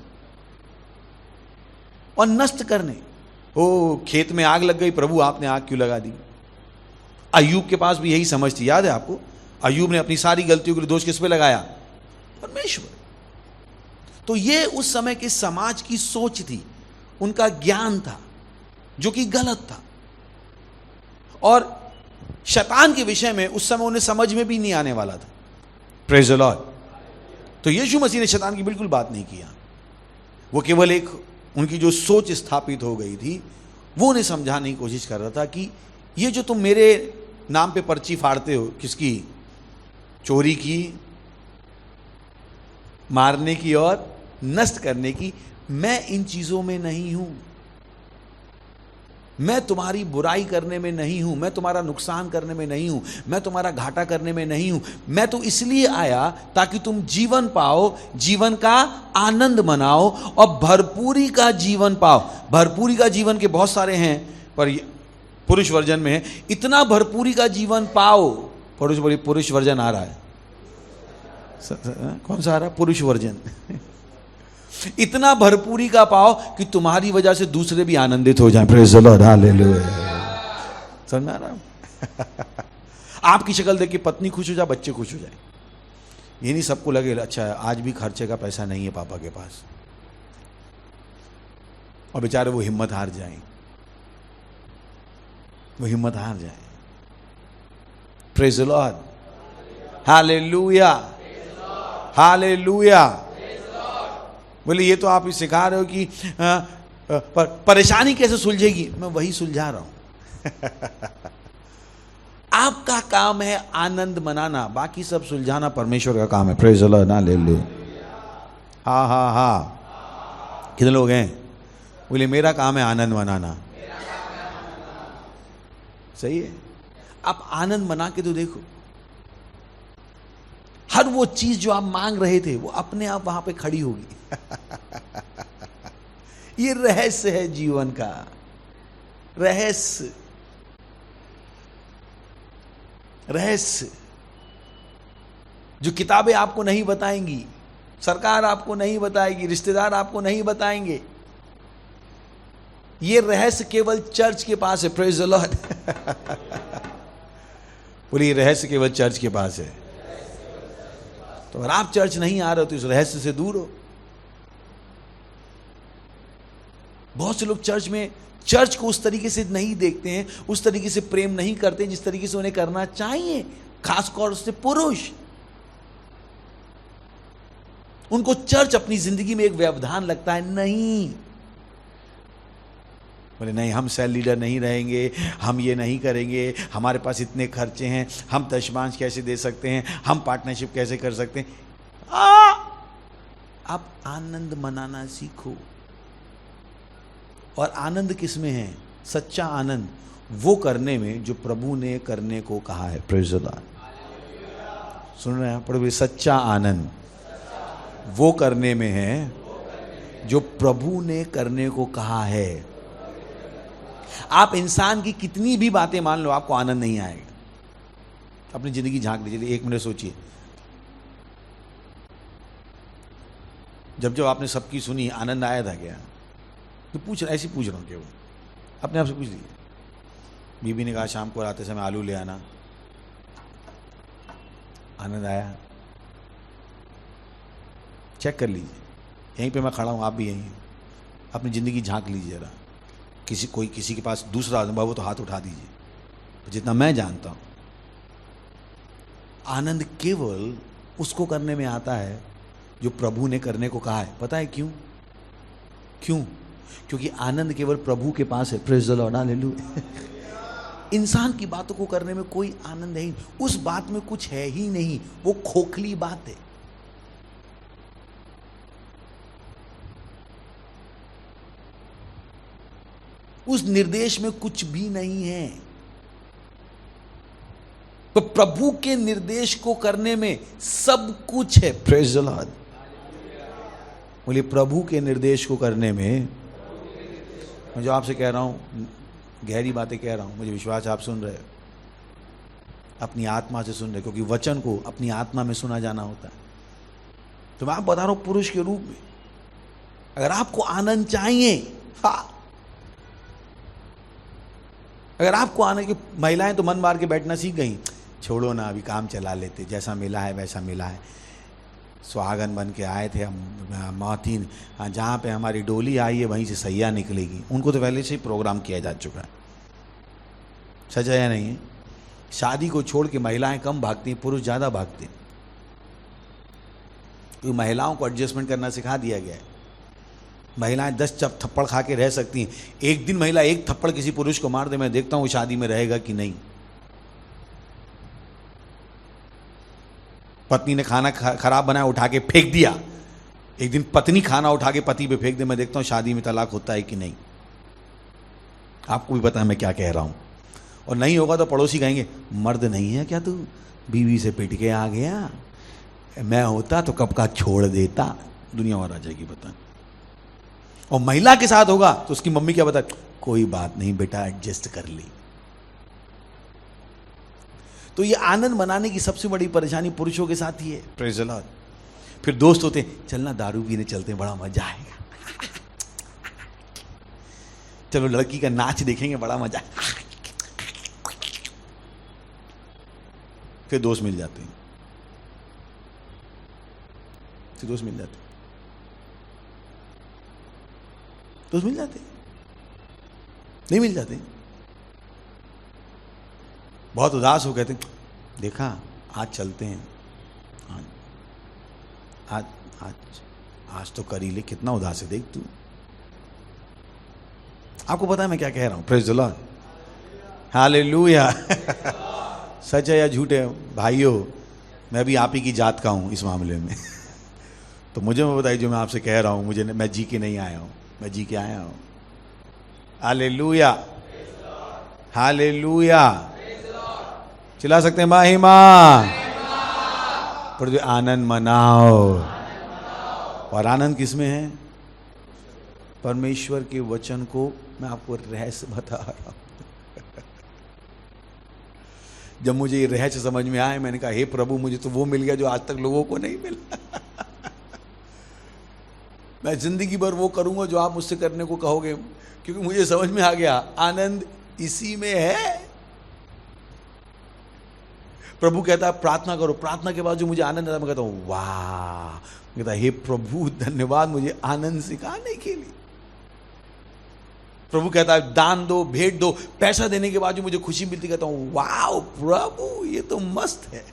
और नष्ट करने, ओ खेत में आग लग गई, प्रभु आपने आग क्यों लगा दी? अय्यूब के पास भी यही समझ थी, याद है आपको? अय्यूब ने अपनी सारी गलतियों के लिए दोष किस पे लगाया? परमेश्वर। तो ये उस समय के समाज की सोच थी, उनका ज्ञान था जो कि गलत था। और शैतान के विषय में उस समय उन्हें समझ में भी नहीं आने वाला था। Praise the Lord. तो यीशु मसीह ने शैतान की बिल्कुल बात नहीं किया। वो केवल एक उनकी जो सोच स्थापित हो गई थी वो उन्हें समझाने की कोशिश कर रहा था कि ये जो तुम मेरे नाम पे पर्ची फाड़ते हो, किसकी? चोरी की, मारने की और नष्ट करने की, मैं इन चीजों में नहीं हूं। मैं तुम्हारी बुराई करने में नहीं हूं, मैं तुम्हारा नुकसान करने में नहीं हूं, मैं तुम्हारा घाटा करने में नहीं हूं। मैं तो इसलिए आया ताकि तुम जीवन पाओ, जीवन का आनंद मनाओ और भरपूरी का जीवन पाओ। भरपूरी का जीवन के बहुत सारे हैं, पर पुरुष वर्जन में है, इतना भरपूरी का जीवन पाओ। पुरुष वर्जन आ रहा है, कौन सा आ रहा है? पुरुष वर्जन। इतना भरपूरी का पाओ कि तुम्हारी वजह से दूसरे भी आनंदित हो जाएं। Praise the Lord, hallelujah. समझ में आ रहा? आपकी शक्ल देख के पत्नी खुश हो जाए, बच्चे खुश हो जाए, ये नहीं सबको लगे अच्छा आज भी खर्चे का पैसा नहीं है पापा के पास, और बेचारे वो हिम्मत हार जाएं, वो हिम्मत हार जाएं। प्रेज द लॉर्ड, हालेलुया, हालेलुया। बोले ये तो आप सिखा रहे हो कि परेशानी कैसे सुलझेगी, मैं वही सुलझा रहा हूं। आपका काम है आनंद मनाना, बाकी सब सुलझाना परमेश्वर का काम है। Praise the Lord, hallelujah. हाँ हाँ हाँ, कितने लोग हैं बोले मेरा काम है आनंद मनाना? सही है। आप आनंद मना के तो देखो, हर वो चीज जो आप मांग रहे थे वो अपने आप वहां पे खड़ी होगी। ये रहस्य है जीवन का, रहस्य, रहस्य जो किताबें आपको नहीं बताएंगी, सरकार आपको नहीं बताएगी, रिश्तेदार आपको नहीं बताएंगे। ये रहस्य केवल चर्च के पास है। Praise the Lord. बोलिए रहस्य केवल चर्च के पास है। तो अगर आप चर्च नहीं आ रहे हो तो इस रहस्य से दूर हो। बहुत से लोग चर्च को उस तरीके से नहीं देखते हैं, उस तरीके से प्रेम नहीं करते जिस तरीके से उन्हें करना चाहिए, खासकर से पुरुष। उनको चर्च अपनी जिंदगी में एक व्यवधान लगता है। नहीं, बोले नहीं हम सेल लीडर नहीं रहेंगे, हम ये नहीं करेंगे, हमारे पास इतने खर्चे हैं, हम दशमांश कैसे दे सकते हैं, हम पार्टनरशिप कैसे कर सकते हैं। आप आनंद मनाना सीखो। और आनंद किस में है? सच्चा आनंद वो करने में जो प्रभु ने करने को कहा है। Praise the Lord. सुन रहे हैं? प्रभु, सच्चा आनंद वो करने में है जो प्रभु ने करने को कहा है। आप इंसान की कितनी भी बातें मान लो, आपको आनंद नहीं आएगा। अपनी जिंदगी झांक लीजिए, 1 मिनट सोचिए। जब जब आपने सबकी सुनी, आनंद आया था क्या? तो ऐसे पूछ रहा हूँ केवल, अपने आप से पूछ लीजिए। बीबी ने कहा शाम को आते समय आलू ले आना, आनंद आया? चेक कर लीजिए, यहीं पे मैं खड़ा हूँ, आप भी यहीं हैं। अपनी ज़िंदगी झांक लीजिए जरा। किसी के पास दूसरा अनुभव हो तो हाथ उठा दीजिए। तो जितना मैं जानता हूँ, आनंद केवल उसको करने में आता है जो प्रभु ने करने को कहा है। पता है क्यों? क्योंकि आनंद केवल प्रभु के पास है। Praise the Lord, hallelujah. इंसान की बातों को करने में कोई आनंद है ही, उस बात में कुछ है ही नहीं, वो खोखली बात है। उस निर्देश में कुछ भी नहीं है। तो प्रभु के निर्देश को करने में सब कुछ है। Praise the Lord. बोलिए प्रभु के निर्देश को करने में, मैं जो आपसे कह रहा हूं गहरी बातें कह रहा हूं, मुझे विश्वास आप सुन रहे हो, अपनी आत्मा से सुन रहे, क्योंकि वचन को अपनी आत्मा में सुना जाना होता है। तो मैं आप बता रहा हूं पुरुष के रूप में, अगर आपको आनंद चाहिए, हाँ, अगर आपको आनंद की, महिलाएं तो मन मार के बैठना सीख गई, छोड़ो ना अभी काम चला लेते, जैसा मिला है वैसा मिला है। सुहागन बन के आए थे हम मातीन, जहाँ पे हमारी डोली आई है वहीं से सैया निकलेगी। उनको तो पहले से ही प्रोग्राम किया जा चुका है। सच है या नहीं है? शादी को छोड़ के महिलाएं कम भागती हैं, पुरुष ज़्यादा भागते हैं। क्योंकि महिलाओं को एडजस्टमेंट करना सिखा दिया गया है। महिलाएं 10 थप्पड़ खा के रह सकती हैं, एक दिन महिला एक थप्पड़ किसी पुरुष को मार दे, मैं देखता हूँ वो शादी में रहेगा कि नहीं। पत्नी ने खाना खराब बनाया, उठा के फेंक दिया, एक दिन पत्नी खाना उठा के पति पे फेंक दे, मैं देखता हूँ शादी में तलाक होता है कि नहीं। आपको भी पता है मैं क्या कह रहा हूँ। और नहीं होगा तो पड़ोसी कहेंगे, मर्द नहीं है क्या तू, बीवी से पिट के आ गया, मैं होता तो कब का छोड़ देता। दुनिया और आ जाएगी पता। और महिला के साथ होगा तो उसकी मम्मी क्या बता, कोई बात नहीं बेटा एडजस्ट कर ली। तो ये आनंद मनाने की सबसे बड़ी परेशानी पुरुषों के साथ ही है। Praise the Lord. फिर दोस्त होते हैं, चलना दारू पीने चलते हैं, बड़ा मजा आएगा, चलो लड़की का नाच देखेंगे, बड़ा मजा। फिर दोस्त मिल जाते हैं, से दोस्त मिल जाते, दोस्त मिल जाते, नहीं मिल जाते। बहुत उदास हो कहते, देखा आज चलते हैं, आज आज आज तो कर ही ले, कितना उदास है देख तू। आपको पता है मैं क्या कह रहा हूं? प्रेज द लॉर्ड, हालेलुया। सच है या झूठ है भाइयों, मैं भी आप ही की जात का हूं इस मामले में। तो मुझे मैं बताइए, जो मैं आपसे कह रहा हूं, मुझे मैं जी के नहीं आया हूं, मैं जी के आया हूं। Hallelujah, hallelujah. चिल्ला सकते हैं महिमा, पर जो आनंद मनाओ। और आनंद किसमें है? परमेश्वर के वचन को मैं आपको रहस्य बता रहा हूं। जब मुझे ये रहस्य समझ में आया, मैंने कहा हे प्रभु, मुझे तो वो मिल गया जो आज तक लोगों को नहीं मिला। मैं जिंदगी भर वो करूंगा जो आप मुझसे करने को कहोगे, क्योंकि मुझे समझ में आ गया आनंद इसी में है। प्रभु कहता है प्रार्थना करो, प्रार्थना के बाद जो मुझे आनंद आता है, मैं कहता हूं वाह, कहता हे प्रभु धन्यवाद मुझे आनंद सिखाने के लिए। प्रभु कहता है दान दो, भेंट दो, पैसा देने के बाद जो मुझे खुशी मिलती, कहता हूं वाह प्रभु ये तो मस्त है।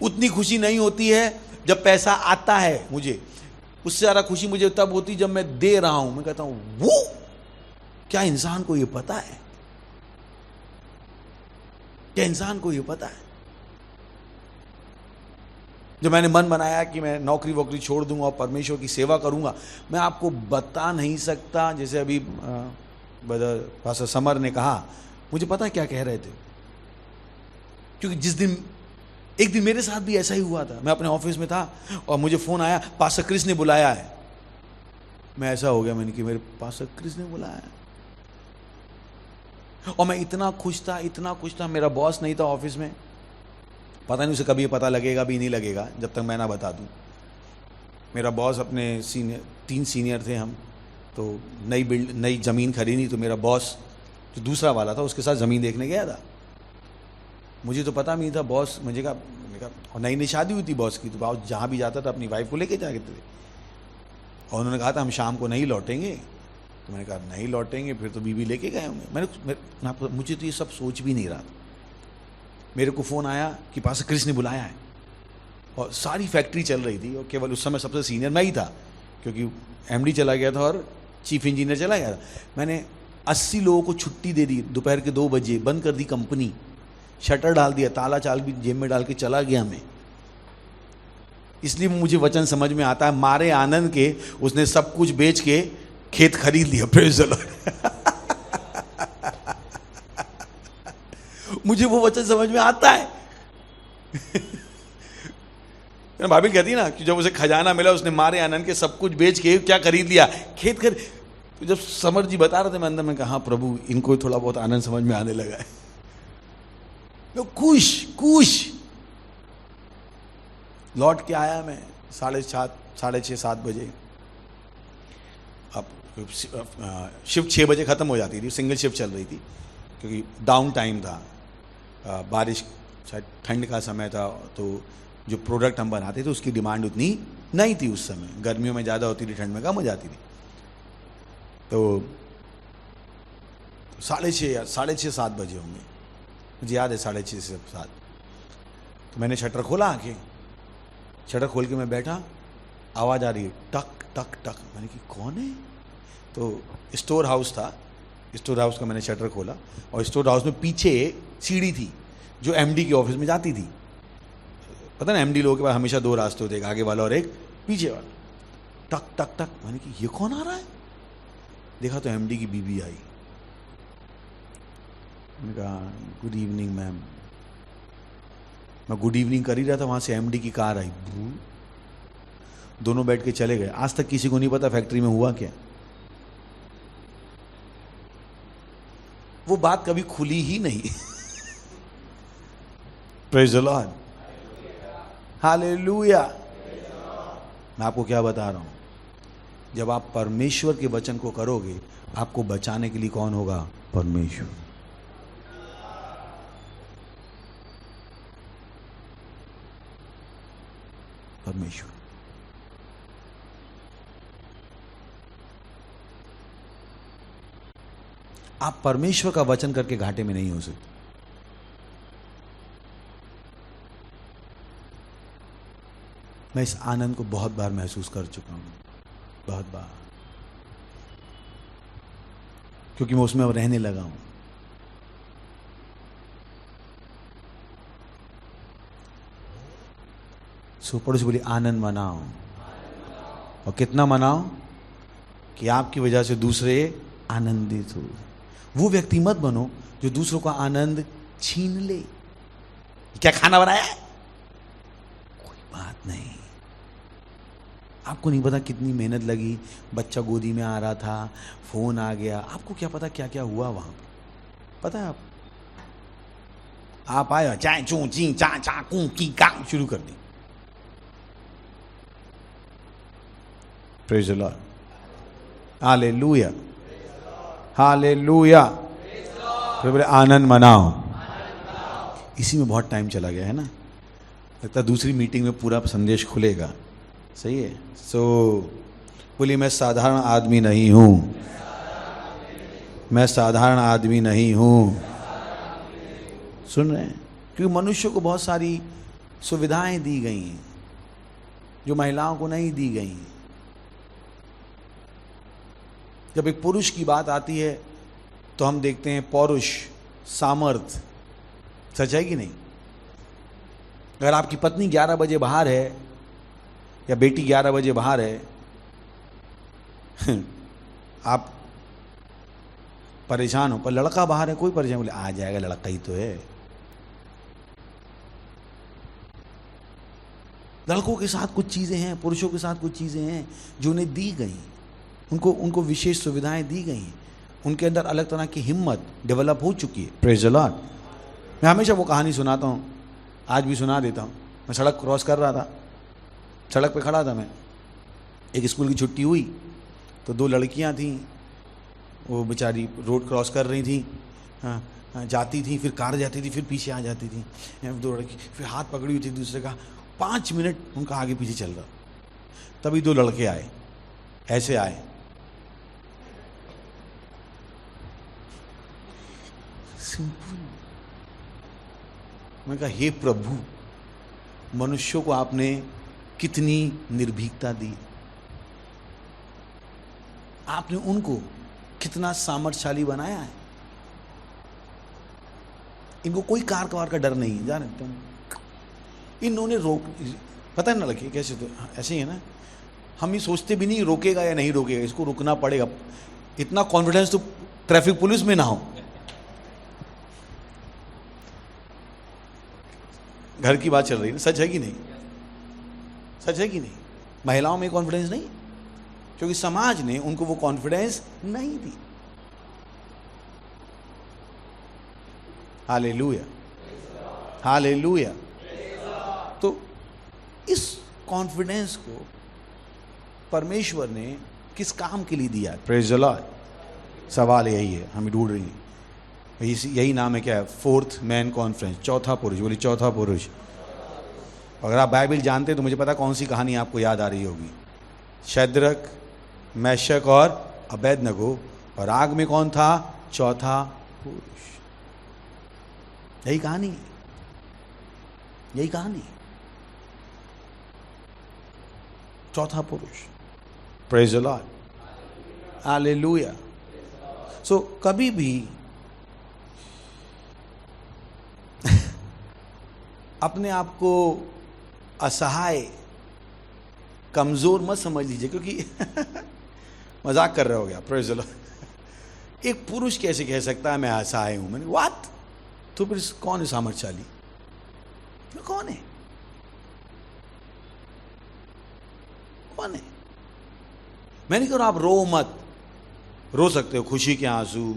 उतनी खुशी नहीं होती है जब पैसा आता है मुझे, उससे ज्यादा खुशी मुझे तब होती जब मैं दे रहा हूं। मैं कहता हूं वो क्या इंसान को ये पता है? क्या इंसान को ये पता है? जब मैंने मन बनाया कि मैं नौकरी वोकरी छोड़ दूंगा और परमेश्वर की सेवा करूंगा, मैं आपको बता नहीं सकता। जैसे अभी पास्टर समर ने कहा, मुझे पता है क्या कह रहे थे, क्योंकि जिस दिन एक दिन मेरे साथ भी ऐसा ही हुआ था। मैं अपने ऑफिस में था और मुझे फोन आया, पास्टर क्रिस ने बुलाया है। मैं ऐसा हो गया, मैंने कि मेरे पास्टर क्रिस ने बुलाया है। और मैं इतना खुश था, इतना खुश था। मेरा बॉस नहीं था ऑफिस में, पता नहीं उसे कभी पता लगेगा भी नहीं लगेगा जब तक मैं ना बता दूं। मेरा बॉस अपने सीनियर, 3 सीनियर थे हम, तो नई ज़मीन खरीदी, तो मेरा बॉस जो दूसरा वाला था उसके साथ ज़मीन देखने गया था। मुझे तो पता नहीं था, बॉस मुझे कहा, और नई शादी हुई थी बॉस की, तो बॉस जहाँ भी जाता था अपनी वाइफ को लेके जाते थे। और उन्होंने कहा था हम शाम को नहीं लौटेंगे, तो मैंने कहा नहीं लौटेंगे, फिर तो बीवी लेके गए होंगे। मुझे तो ये सब सोच भी नहीं रहा था। मेरे को फ़ोन आया कि पास्टर क्रिस ने बुलाया है, और सारी फैक्ट्री चल रही थी, और केवल उस समय सबसे सीनियर मैं ही था, क्योंकि एमडी चला गया था और चीफ इंजीनियर चला गया था। मैंने 80 लोगों को छुट्टी दे दी, दोपहर के 2 बजे बंद कर दी कंपनी, शटर डाल दिया, ताला चाल भी जेब में डाल के चला गया मैं। इसलिए मुझे वचन समझ में आता है, मारे आनंद के उसने सब कुछ बेच के खेत खरीद लिया। Praise the Lord. मुझे वो वचन समझ में आता है। भाभी कहती है ना कि जब उसे खजाना मिला, उसने मारे आनंद के सब कुछ बेच के क्या खरीद लिया? खेत खरीद। तो जब समर जी बता रहे थे, मैं अंदर में कहा प्रभु इनको थोड़ा बहुत आनंद समझ में आने लगा है। मैं खुश लौट के आया। मैं 6:30-7 बजे। अब शिफ्ट 6 बजे खत्म हो जाती थी, सिंगल शिफ्ट चल रही थी, क्योंकि डाउन टाइम था, बारिश शायद ठंड का समय था, तो जो प्रोडक्ट हम बनाते थे उसकी डिमांड उतनी नहीं थी उस समय। गर्मियों में ज़्यादा होती थी, ठंड में कम हो जाती थी। तो 6:30-7 बजे होंगे, मुझे याद है 6:30 से 7। तो मैंने शटर खोला, आके शटर खोल के मैं बैठा, आवाज़ आ रही है टक टक टक। मैंने कि कौन है? तो स्टोर हाउस था, स्टोर हाउस का मैंने शटर खोला, और स्टोर हाउस में पीछे सीढ़ी थी जो एमडी के ऑफिस में जाती थी। पता ना एमडी लोगों के पास हमेशा 2 रास्ते होते, एक आगे वाला और एक पीछे वाला। टक टक टक। मैंने कि ये कौन आ रहा है? देखा तो एमडी की बीवी आई। मैंने कहा गुड इवनिंग मैम। मैं गुड इवनिंग कर ही रहा था, वहां से एमडी की कार आई, दोनों बैठ के चले गए। आज तक किसी को नहीं पता फैक्ट्री में हुआ क्या। वो बात कभी खुली ही नहीं। Praise the Lord, hallelujah. मैं आपको क्या बता रहा हूं, जब आप परमेश्वर के वचन को करोगे, आपको बचाने के लिए कौन होगा? परमेश्वर। परमेश्वर। आप परमेश्वर का वचन करके घाटे में नहीं हो सकते। मैं इस आनंद को बहुत बार महसूस कर चुका हूं, बहुत बार, क्योंकि मैं उसमें अब रहने लगा हूं। सुपर से बोली आनंद मनाओ, और कितना मनाओ कि आपकी वजह से दूसरे आनंदित हो। वो व्यक्ति मत बनो जो दूसरों का आनंद छीन ले। क्या खाना बनाया है? कोई बात नहीं, आपको नहीं पता कितनी मेहनत लगी, बच्चा गोदी में आ रहा था, फोन आ गया, आपको क्या पता क्या क्या हुआ वहां पे, पता है आप आए चाय चू ची चा चा कू की का शुरू कर दी। प्रेज द लॉर्ड, हालेलुया, हालेलुया। फिर बोले आनंद मनाओ। इसी में बहुत टाइम चला गया है ना, लगता है दूसरी मीटिंग में पूरा संदेश खुलेगा। सही है। बोलिए मैं साधारण आदमी नहीं हूं, मैं साधारण आदमी नहीं हूं। सुन रहे हैं? क्योंकि मनुष्य को बहुत सारी सुविधाएं दी गई हैं जो महिलाओं को नहीं दी गई। जब एक पुरुष की बात आती है तो हम देखते हैं पौरुष, सामर्थ। सच है कि नहीं? अगर आपकी पत्नी 11 बजे बाहर है या बेटी 11 बजे बाहर है, आप परेशान हो, पर लड़का बाहर है, कोई परेशान, बोले आ जाएगा, लड़का ही तो है। लड़कों के साथ कुछ चीजें हैं, पुरुषों के साथ कुछ चीजें हैं जो उन्हें दी गई, उनको विशेष सुविधाएं दी गई, उनके अंदर अलग तरह की हिम्मत डेवलप हो चुकी है। Praise the Lord. मैं हमेशा वो कहानी सुनाता हूँ, आज भी सुना देता हूँ। मैं सड़क क्रॉस कर रहा था, सड़क पे खड़ा था मैं, एक स्कूल की छुट्टी हुई तो 2 लड़कियां थीं, वो बेचारी रोड क्रॉस कर रही थी, जाती थी, फिर कार जाती थी, फिर पीछे आ जाती थी। 2 लड़की फिर हाथ पकड़ी हुई थी दूसरे का, 5 मिनट उनका आगे पीछे चल रहा। तभी 2 लड़के आए, ऐसे आए, सिंपल। मैं कहा हे प्रभु, मनुष्यों को आपने कितनी निर्भीकता दी, आपने उनको कितना सामर्थ्यशाली बनाया है। इनको कोई कार कवार का डर नहीं है, जाने तुम। इन्होंने पता है ना लड़के कैसे, तो ऐसे ही है ना, हम ही सोचते भी नहीं रोकेगा या नहीं रोकेगा, इसको रुकना पड़ेगा। इतना कॉन्फिडेंस तो ट्रैफिक पुलिस में ना हो। घर की बात चल रही है, सच है कि नहीं? सच है कि नहीं? महिलाओं में कॉन्फिडेंस नहीं, क्योंकि समाज ने उनको वो कॉन्फिडेंस नहीं दी। Hallelujah, hallelujah. तो इस कॉन्फिडेंस को परमेश्वर ने किस काम के लिए दिया? Praise the Lord. सवाल यही है, हम ढूंढ रही हैं, यही नाम है, क्या है? 4th मैन कॉन्फ्रेंस, चौथा पुरुष। बोली चौथा पुरुष। अगर आप बाइबल जानते तो मुझे पता कौन सी कहानी आपको याद आ रही होगी। शद्रक, मेशक और अबेदनगो, और आग में कौन था? चौथा पुरुष। यही कहानी, यही कहानी, चौथा पुरुष। प्रेज द लॉर्ड, हालेलुया। सो कभी भी अपने आप को असहाय, कमजोर मत समझ लीजिए, क्योंकि मजाक कर रहे हो गया। Praise the Lord. एक पुरुष कैसे कह सकता है मैं असहाय हूं? मैंने व्हाट? तो फिर कौन है सामर्थ्यशाली? कौन है? कौन है? मैं नहीं कह रहा आप रो मत, रो सकते हो, खुशी के आंसू,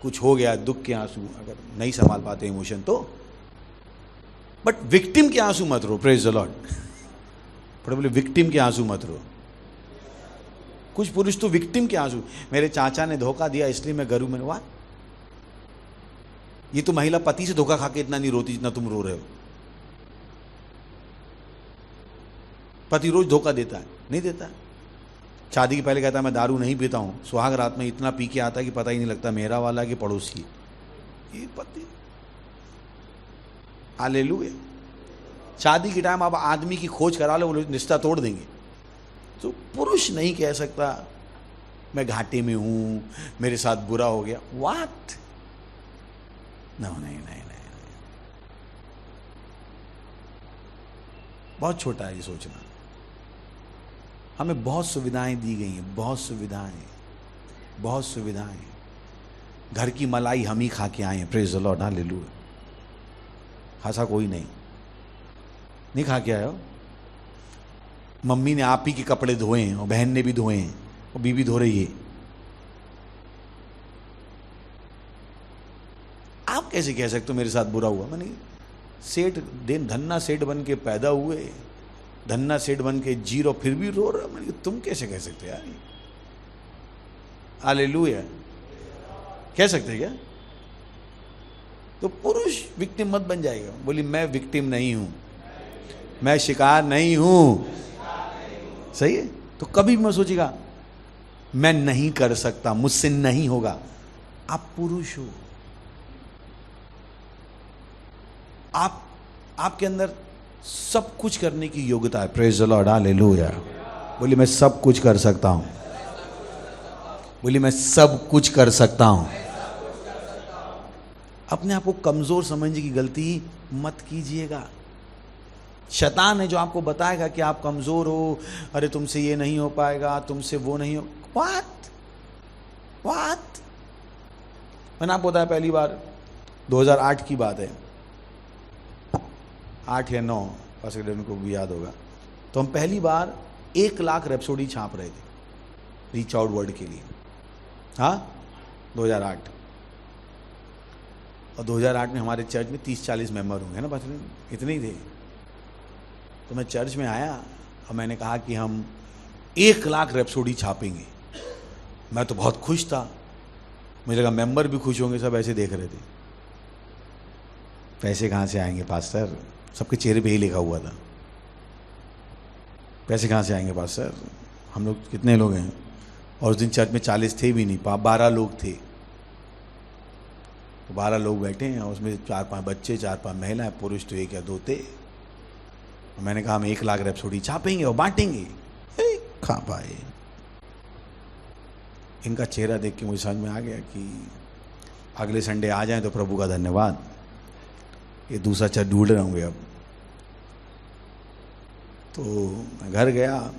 कुछ हो गया दुख के आंसू, अगर नहीं संभाल पाते इमोशन तो, बट विक्टिम के आंसू मत रो। Praise the Lord. बोले विक्टिम के आंसू मत रो। कुछ पुरुष तो विक्टिम के आंसू, मेरे चाचा ने धोखा दिया इसलिए मैं गरू में। वाह, ये तो महिला पति से धोखा खा के इतना नहीं रोती जितना तुम रो रहे हो। पति रोज धोखा देता है, नहीं देता। शादी के पहले कहता है मैं दारू नहीं पीता हूँ, सुहाग रात में इतना पी के आता है कि पता ही नहीं लगता मेरा वाला कि पड़ोसी। ये पति, हालेलुया। शादी के टाइम आप आदमी की खोज करा लो, वो रिश्ता तोड़ देंगे। तो पुरुष नहीं कह सकता मैं घाटे में हूं, मेरे साथ बुरा हो गया। व्हाट? नहीं नहीं नहीं नहीं, बहुत छोटा है ये सोचना। हमें बहुत सुविधाएं दी गई हैं, बहुत सुविधाएं, बहुत सुविधाएं। घर की मलाई हम ही खा के आए हैं, प्रेज द लॉर्ड, हालेलुया। खासा कोई नहीं खा के आए हो। मम्मी ने आप ही के कपड़े धोए हैं और बहन ने भी धोए हैं और बीबी धो रही है। आप कैसे कह सकते हो मेरे साथ बुरा हुआ? मैंने सेठ दिन धन्ना सेठ बन के पैदा हुए, धन्ना सेठ बन के जीरो, फिर भी रो रहा। मैंने तुम कैसे कह सकते यार? हालेलुया, कह सकते क्या? तो पुरुष विक्टिम मत बन जाएगा। बोली मैं विक्टिम नहीं हूं, मैं शिकार नहीं हूं। सही है? तो कभी भी मत सोचिएगा मैं नहीं कर सकता, मुझसे नहीं होगा। आप पुरुष हो, आपके अंदर सब कुछ करने की योग्यता है। Praise the Lord, hallelujah. बोली मैं सब कुछ कर सकता हूं, बोली मैं सब कुछ कर सकता हूं। अपने आप को कमजोर समझने की गलती मत कीजिएगा। शैतान है जो आपको बताएगा कि आप कमजोर हो, अरे तुमसे ये नहीं हो पाएगा, तुमसे वो नहीं हो। व्हाट? मैंने आपको बताया पहली बार 2008 की बात है, 8 या 9, पास्टर को भी याद होगा। तो हम पहली बार 1 लाख रैप्सोडी छाप रहे थे रीच आउट वर्ल्ड के लिए। हाँ, 2008। और 2008 में हमारे चर्च में 30-40 मेंबर होंगे ना, पास्टर, इतने ही थे। तो मैं चर्च में आया और मैंने कहा कि हम 1 लाख रैप्सोडी छापेंगे। मैं तो बहुत खुश था, मुझे लगा मेंबर भी खुश होंगे, सब ऐसे देख रहे थे। पैसे कहाँ से आएंगे पास्टर? सबके चेहरे पे ही लिखा हुआ था, पैसे कहाँ से आएंगे पास्टर? हम लोग कितने लोग हैं? और उस दिन चर्च में 40 थे भी नहीं, 12 लोग थे। तो 12 लोग बैठे हैं और उसमें 4-5 बच्चे, 4-5 महिलाएं, पुरुष तो 1 या 2 थे। मैंने कहा हम 1 लाख रैप्सोडी छापेंगे और बांटेंगे। कहाँ पाए? इनका चेहरा देख के मुझे समझ में आ गया कि अगले संडे आ जाएं तो प्रभु का धन्यवाद, ये दूसरा चर्च ढूंढ रहे होंगे अब। तो मैं घर गया,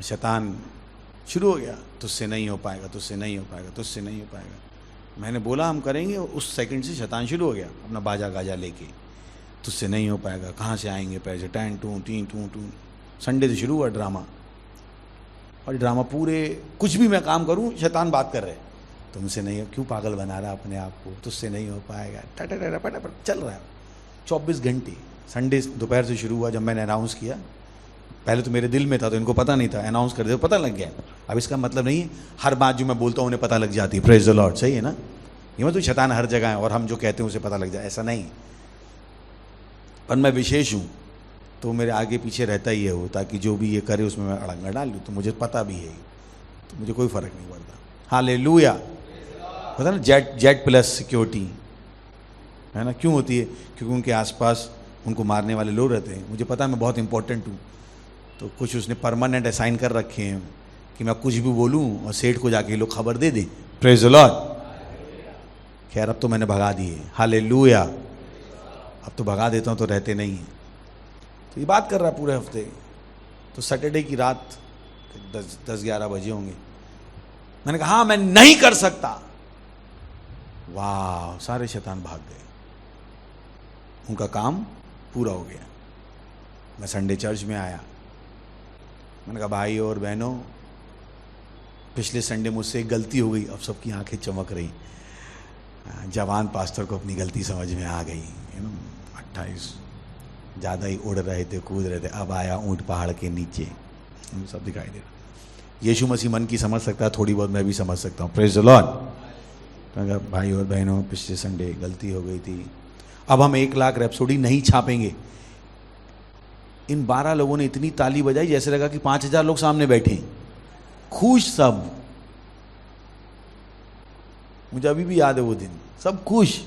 शैतान शुरू हो गया, तुझसे नहीं हो पाएगा, तुझसे नहीं हो पाएगा, तुझसे नहीं हो पाएगा। मैंने बोला हम करेंगे, उस सेकंड से शैतान शुरू हो गया अपना बाजा गाजा लेके, तुझसे नहीं हो पाएगा, कहाँ से आएंगे पैसे, ten two T two two. Sunday से शुरू हुआ ड्रामा, और ड्रामा पूरे, कुछ भी मैं काम करूं शैतान बात कर रहे, तुमसे नहीं हो, क्यों पागल बना रहा अपने आप को, तुझसे नहीं हो पाएगा, फटाफट चल रहा है 24 घंटे। संडे दोपहर से शुरू हुआ, जब मैंने अनाउंस किया, पहले तो मेरे दिल में था तो इनको पता नहीं था, अनाउंस कर दिया पता लग गया। अब इसका मतलब नहीं है हर बात जो मैं बोलता हूँ उन्हें पता लग जाती है, प्रेज द लॉर्ड, सही है ना? ये मतलब शैतान हर जगह है और हम जो कहते हैं उसे पता लग जाए, ऐसा नहीं। पर मैं विशेष हूँ तो मेरे आगे पीछे रहता ही है वो, ताकि जो भी ये करे उसमें मैं अड़ंगा डाल लूँ, तो मुझे पता भी है, तो मुझे कोई फर्क नहीं पड़ता। हालेलुया। पता ना जेड प्लस सिक्योरिटी है ना, क्यों होती है? क्योंकि उनके आसपास उनको मारने वाले लोग रहते हैं। मुझे पता है मैं बहुत इंपॉर्टेंट हूँ, तो कुछ उसने परमानेंट असाइन कर रखे हैं कि मैं कुछ भी बोलूँ और सेठ को जाके लोग खबर दे दें। Praise the Lord. खैर अब तो मैंने भगा दिए, हालेलुया। अब तो भगा देता हूँ तो रहते नहीं हैं। तो ये बात कर रहा पूरे हफ्ते। तो सैटरडे की रात 10-11 बजे होंगे, मैंने कहा हाँ मैं नहीं कर सकता। वाह, सारे शैतान भाग गए, उनका काम पूरा हो गया। मैं संडे चर्च में आया, मैंने कहा भाई और बहनों, पिछले संडे मुझसे एक गलती हो गई। अब सबकी आंखें चमक रही, जवान पास्टर को अपनी गलती समझ में आ गई। 28 ज़्यादा ही उड़ रहे थे, कूद रहे थे, अब आया ऊंट पहाड़ के नीचे, सब दिखाई दे रहा। यीशु मसीह मन की समझ सकता है, थोड़ी बहुत मैं भी समझ सकता हूँ। Praise the Lord. भाई और बहनों, पिछले संडे गलती हो गई थी, अब हम 1 लाख रैप्सोडी नहीं छापेंगे। इन 12 लोगों ने इतनी ताली बजाई जैसे लगा कि 5000 लोग सामने बैठे, खुश सब। मुझे अभी भी याद है वो दिन, सब खुश।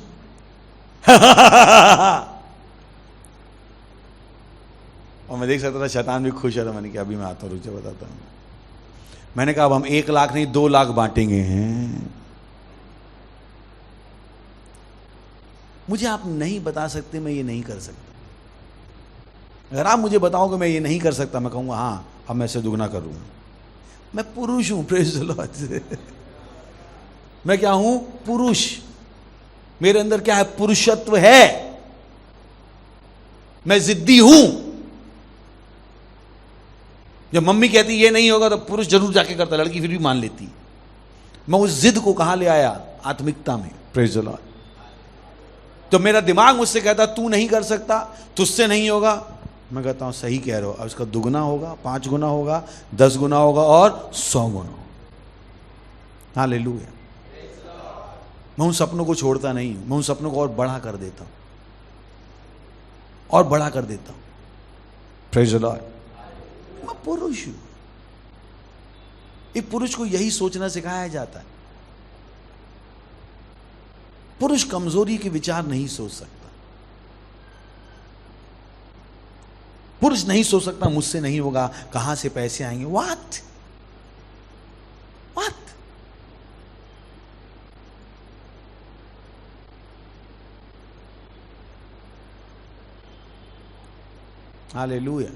और मैं देख सकता था शैतान भी खुश है। मैंने कहा अभी मैं आता हूँ, रुक जा बताता हूँ। मैंने कहा अब हम 1 लाख नहीं 2 लाख बांटेंगे हैं। मुझे आप नहीं बता सकते, मैं ये नहीं कर सकता। अगर आप मुझे बताओ कि मैं ये नहीं कर सकता, मैं कहूँगा हाँ अब मैं इसे दुगना करूँगा। मैं पुरुष हूँ, प्रेज़ द लॉर्ड। मैं क्या हूँ? पुरुष। मेरे अंदर क्या है? पुरुषत्व है। मैं जिद्दी हूं। जब मम्मी कहती ये नहीं होगा तो पुरुष जरूर जाके करता, लड़की फिर भी मान लेती। मैं उस जिद को कहां ले आया? आत्मिकता में, प्रेज़ द लॉर्ड। तो मेरा दिमाग मुझसे कहता तू नहीं कर सकता, तुझसे नहीं होगा। मैं कहता हूं सही कह रहे हो, अब इसका दुगना होगा, 5 गुना होगा, 10 गुना होगा और 100 गुना होगा। हालेलुया। मैं उन सपनों को छोड़ता नहीं हूं, मैं उन सपनों को और बड़ा कर देता हूं, और बड़ा कर देता हूं। Praise the Lord. मैं पुरुष हूं। एक पुरुष को यही सोचना सिखाया जाता है। पुरुष कमजोरी के विचार नहीं सोच सकता। पुरुष नहीं सोच सकता मुझसे नहीं होगा, कहां से पैसे आएंगे। व्हाट? Hallelujah,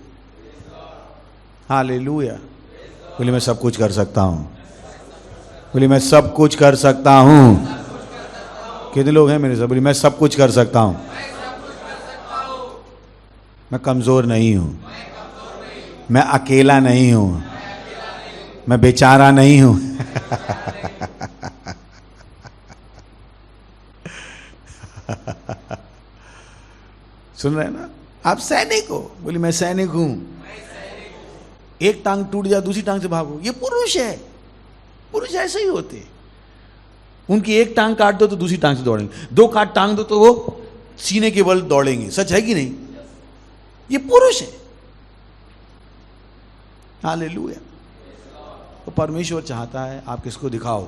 hallelujah. बोलिए मैं सब कुछ कर सकता हूं। बोलिए मैं सब कुछ कर सकता हूं। कितने लोग हैं मेरे साथ? बोलिए मैं सब कुछ कर सकता हूं। मैं कमजोर नहीं हूं, मैं अकेला नहीं हूं, मैं बेचारा नहीं हूं। सुन रहे हैं ना आप? सैनिक हो। बोली मैं सैनिक हूं। एक टांग टूट जाए दूसरी टांग से भागो, ये पुरुष है। पुरुष ऐसे ही होते। उनकी एक टांग काट दो तो दूसरी टांग से दौड़ेंगे, 2 काट टांग दो तो वो सीने के बल दौड़ेंगे। सच है कि नहीं? ये पुरुष है। हालेलुया। तो परमेश्वर चाहता है आप किसको दिखाओ?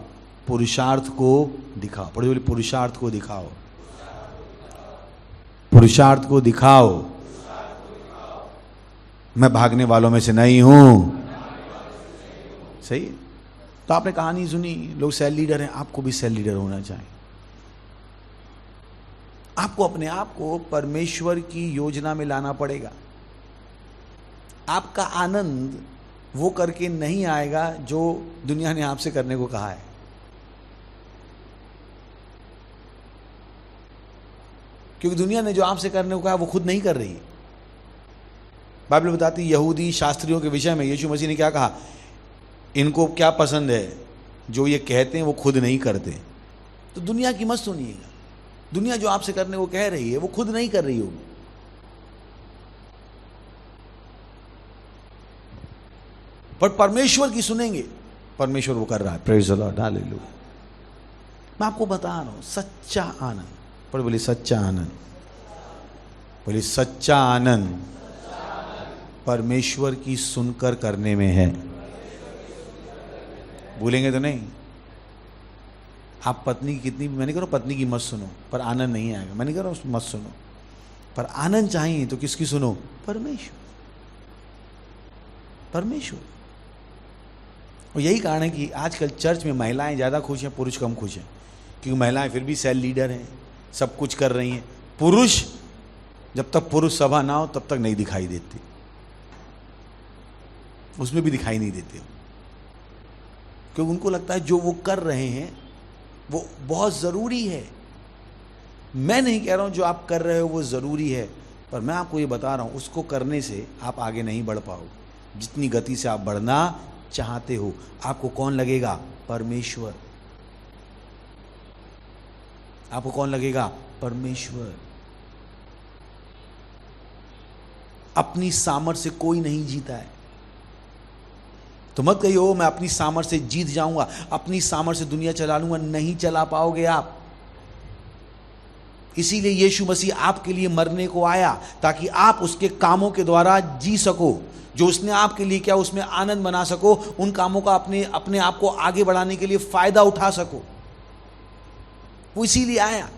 पुरुषार्थ को दिखाओ। पढ़िए, बोले पुरुषार्थ को दिखाओ। पुरुषार्थ को दिखाओ। मैं भागने वालों में से नहीं हूं। सही है। तो आपने कहानी सुनी, लोग सेल लीडर हैं, आपको भी सेल लीडर होना चाहिए। आपको अपने आप को परमेश्वर की योजना में लाना पड़ेगा। आपका आनंद वो करके नहीं आएगा जो दुनिया ने आपसे करने को कहा है। क्योंकि दुनिया ने जो आपसे करने को कहा वो खुद नहीं कर रही है। बाइबल बताती है यहूदी शास्त्रियों के विषय में यीशु मसीह ने क्या कहा? इनको क्या पसंद है? जो ये कहते हैं वो खुद नहीं करते। तो दुनिया की मत सुनिएगा। दुनिया जो आपसे करने को कह रही है वो खुद नहीं कर रही होगी। पर परमेश्वर की सुनेंगे, परमेश्वर वो कर रहा है। Praise the Lord, hallelujah. मैं आपको बता रहा हूं सच्चा आनंद। पर बोले सच्चा आनंद। बोले सच्चा आनंद परमेश्वर की सुनकर करने में है। भूलेंगे तो नहीं? आप पत्नी की कितनी, मैंने कह रहा हूं पत्नी की मत सुनो, पर आनंद नहीं आएगा। मैंने कह रहा हूं मत सुनो, पर आनंद चाहिए तो किसकी सुनो? परमेश्वर। परमेश्वर। और यही कारण है कि आजकल चर्च में महिलाएं ज़्यादा खुश हैं, पुरुष कम खुश हैं। क्योंकि महिलाएं फिर भी सेल लीडर हैं, सब कुछ कर रही हैं। पुरुष, जब तक पुरुष सभा ना हो तब तक नहीं दिखाई देते, उसमें भी दिखाई नहीं देते। क्योंकि उनको लगता है जो वो कर रहे हैं वो बहुत ज़रूरी है। मैं नहीं कह रहा हूं जो आप कर रहे हो वो ज़रूरी है, पर मैं आपको ये बता रहा हूं उसको करने से आप आगे नहीं बढ़ पाओगे। जितनी गति से आप बढ़ना चाहते हो, आपको कौन लगेगा? परमेश्वर। आपको कौन लगेगा? परमेश्वर। अपनी सामर्थ्य से कोई नहीं जीता है। तो मत कहिए मैं अपनी सामर्थ्य से जीत जाऊंगा, अपनी सामर्थ्य से दुनिया चला लूंगा। नहीं चला पाओगे आप। इसीलिए यीशु मसीह आपके लिए मरने को आया, ताकि आप उसके कामों के द्वारा जी सको। जो उसने आपके लिए किया उसमें आनंद बना सको, उन कामों का अपने आप को आगे बढ़ाने के लिए फायदा उठा सको। वो इसीलिए आया,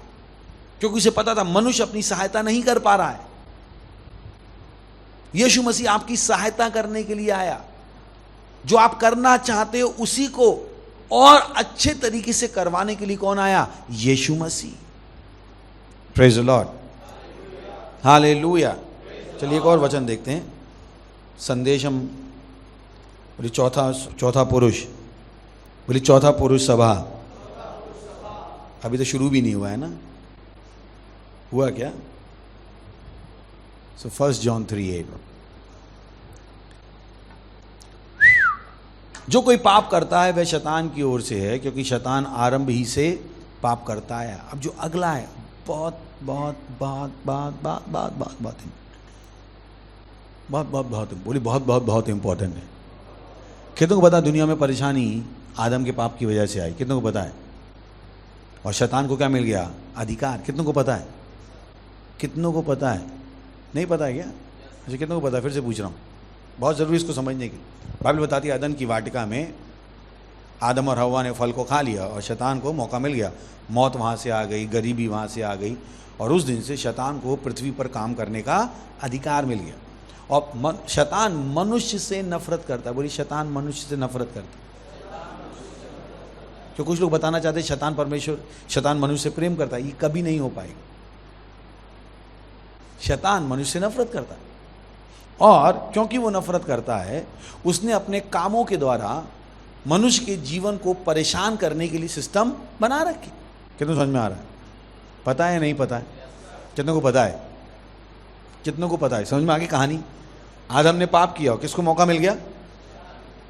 क्योंकि उसे पता था मनुष्य अपनी सहायता नहीं कर पा रहा है। यीशु मसीह आपकी सहायता करने के लिए आया। जो आप करना चाहते हो उसी को और अच्छे तरीके से करवाने के लिए कौन आया? Yeshu Masih. Praise the Lord, हालेलुया। चलिए एक और वचन देखते हैं। संदेशम बोली चौथा पुरुष, बोली चौथा पुरुष सभा। अभी तो शुरू भी नहीं हुआ है ना, हुआ क्या? सो 1 जॉन 3:8, जो कोई पाप करता है वह शैतान की ओर से है, क्योंकि शैतान आरंभ ही से पाप करता है। अब जो अगला है बहुत बहुत बहुत बहुत बहुत बहुत बहुत बहुत बहुत बहुत बहुत बोली बहुत बहुत बहुत इंपॉर्टेंट है। कितनों को पता है दुनिया में परेशानी आदम के पाप की वजह से आई? कितनों को पता है? और शैतान को क्या मिल गया? अधिकार। कितनों को पता है? कितनों को पता है? नहीं पता है क्या? अच्छा, कितनों को पता है? फिर से पूछ रहा हूँ, बहुत ज़रूरी इसको समझने की। बाइबल बताती है अदन की वाटिका में आदम और हव्वा ने फल को खा लिया और शैतान को मौका मिल गया। मौत वहाँ से आ गई, गरीबी वहाँ से आ गई, और उस दिन से शैतान को पृथ्वी पर काम करने का अधिकार मिल गया। और शैतान मनुष्य से नफरत करता है। बोली शैतान मनुष्य से नफरत करता है। तो कुछ लोग बताना चाहते हैं शैतान मनुष्य से प्रेम करता है। ये कभी नहीं हो पाएगा। शैतान मनुष्य से नफरत करता है, और क्योंकि वो नफरत करता है, उसने अपने कामों के द्वारा मनुष्य के जीवन को परेशान करने के लिए सिस्टम बना रखी। कितनों समझ में आ रहा है? पता है नहीं पता है? कितनों को पता है? कितनों को पता है? समझ में आ गई कहानी? आदम ने पाप किया, किसको मौका मिल गया?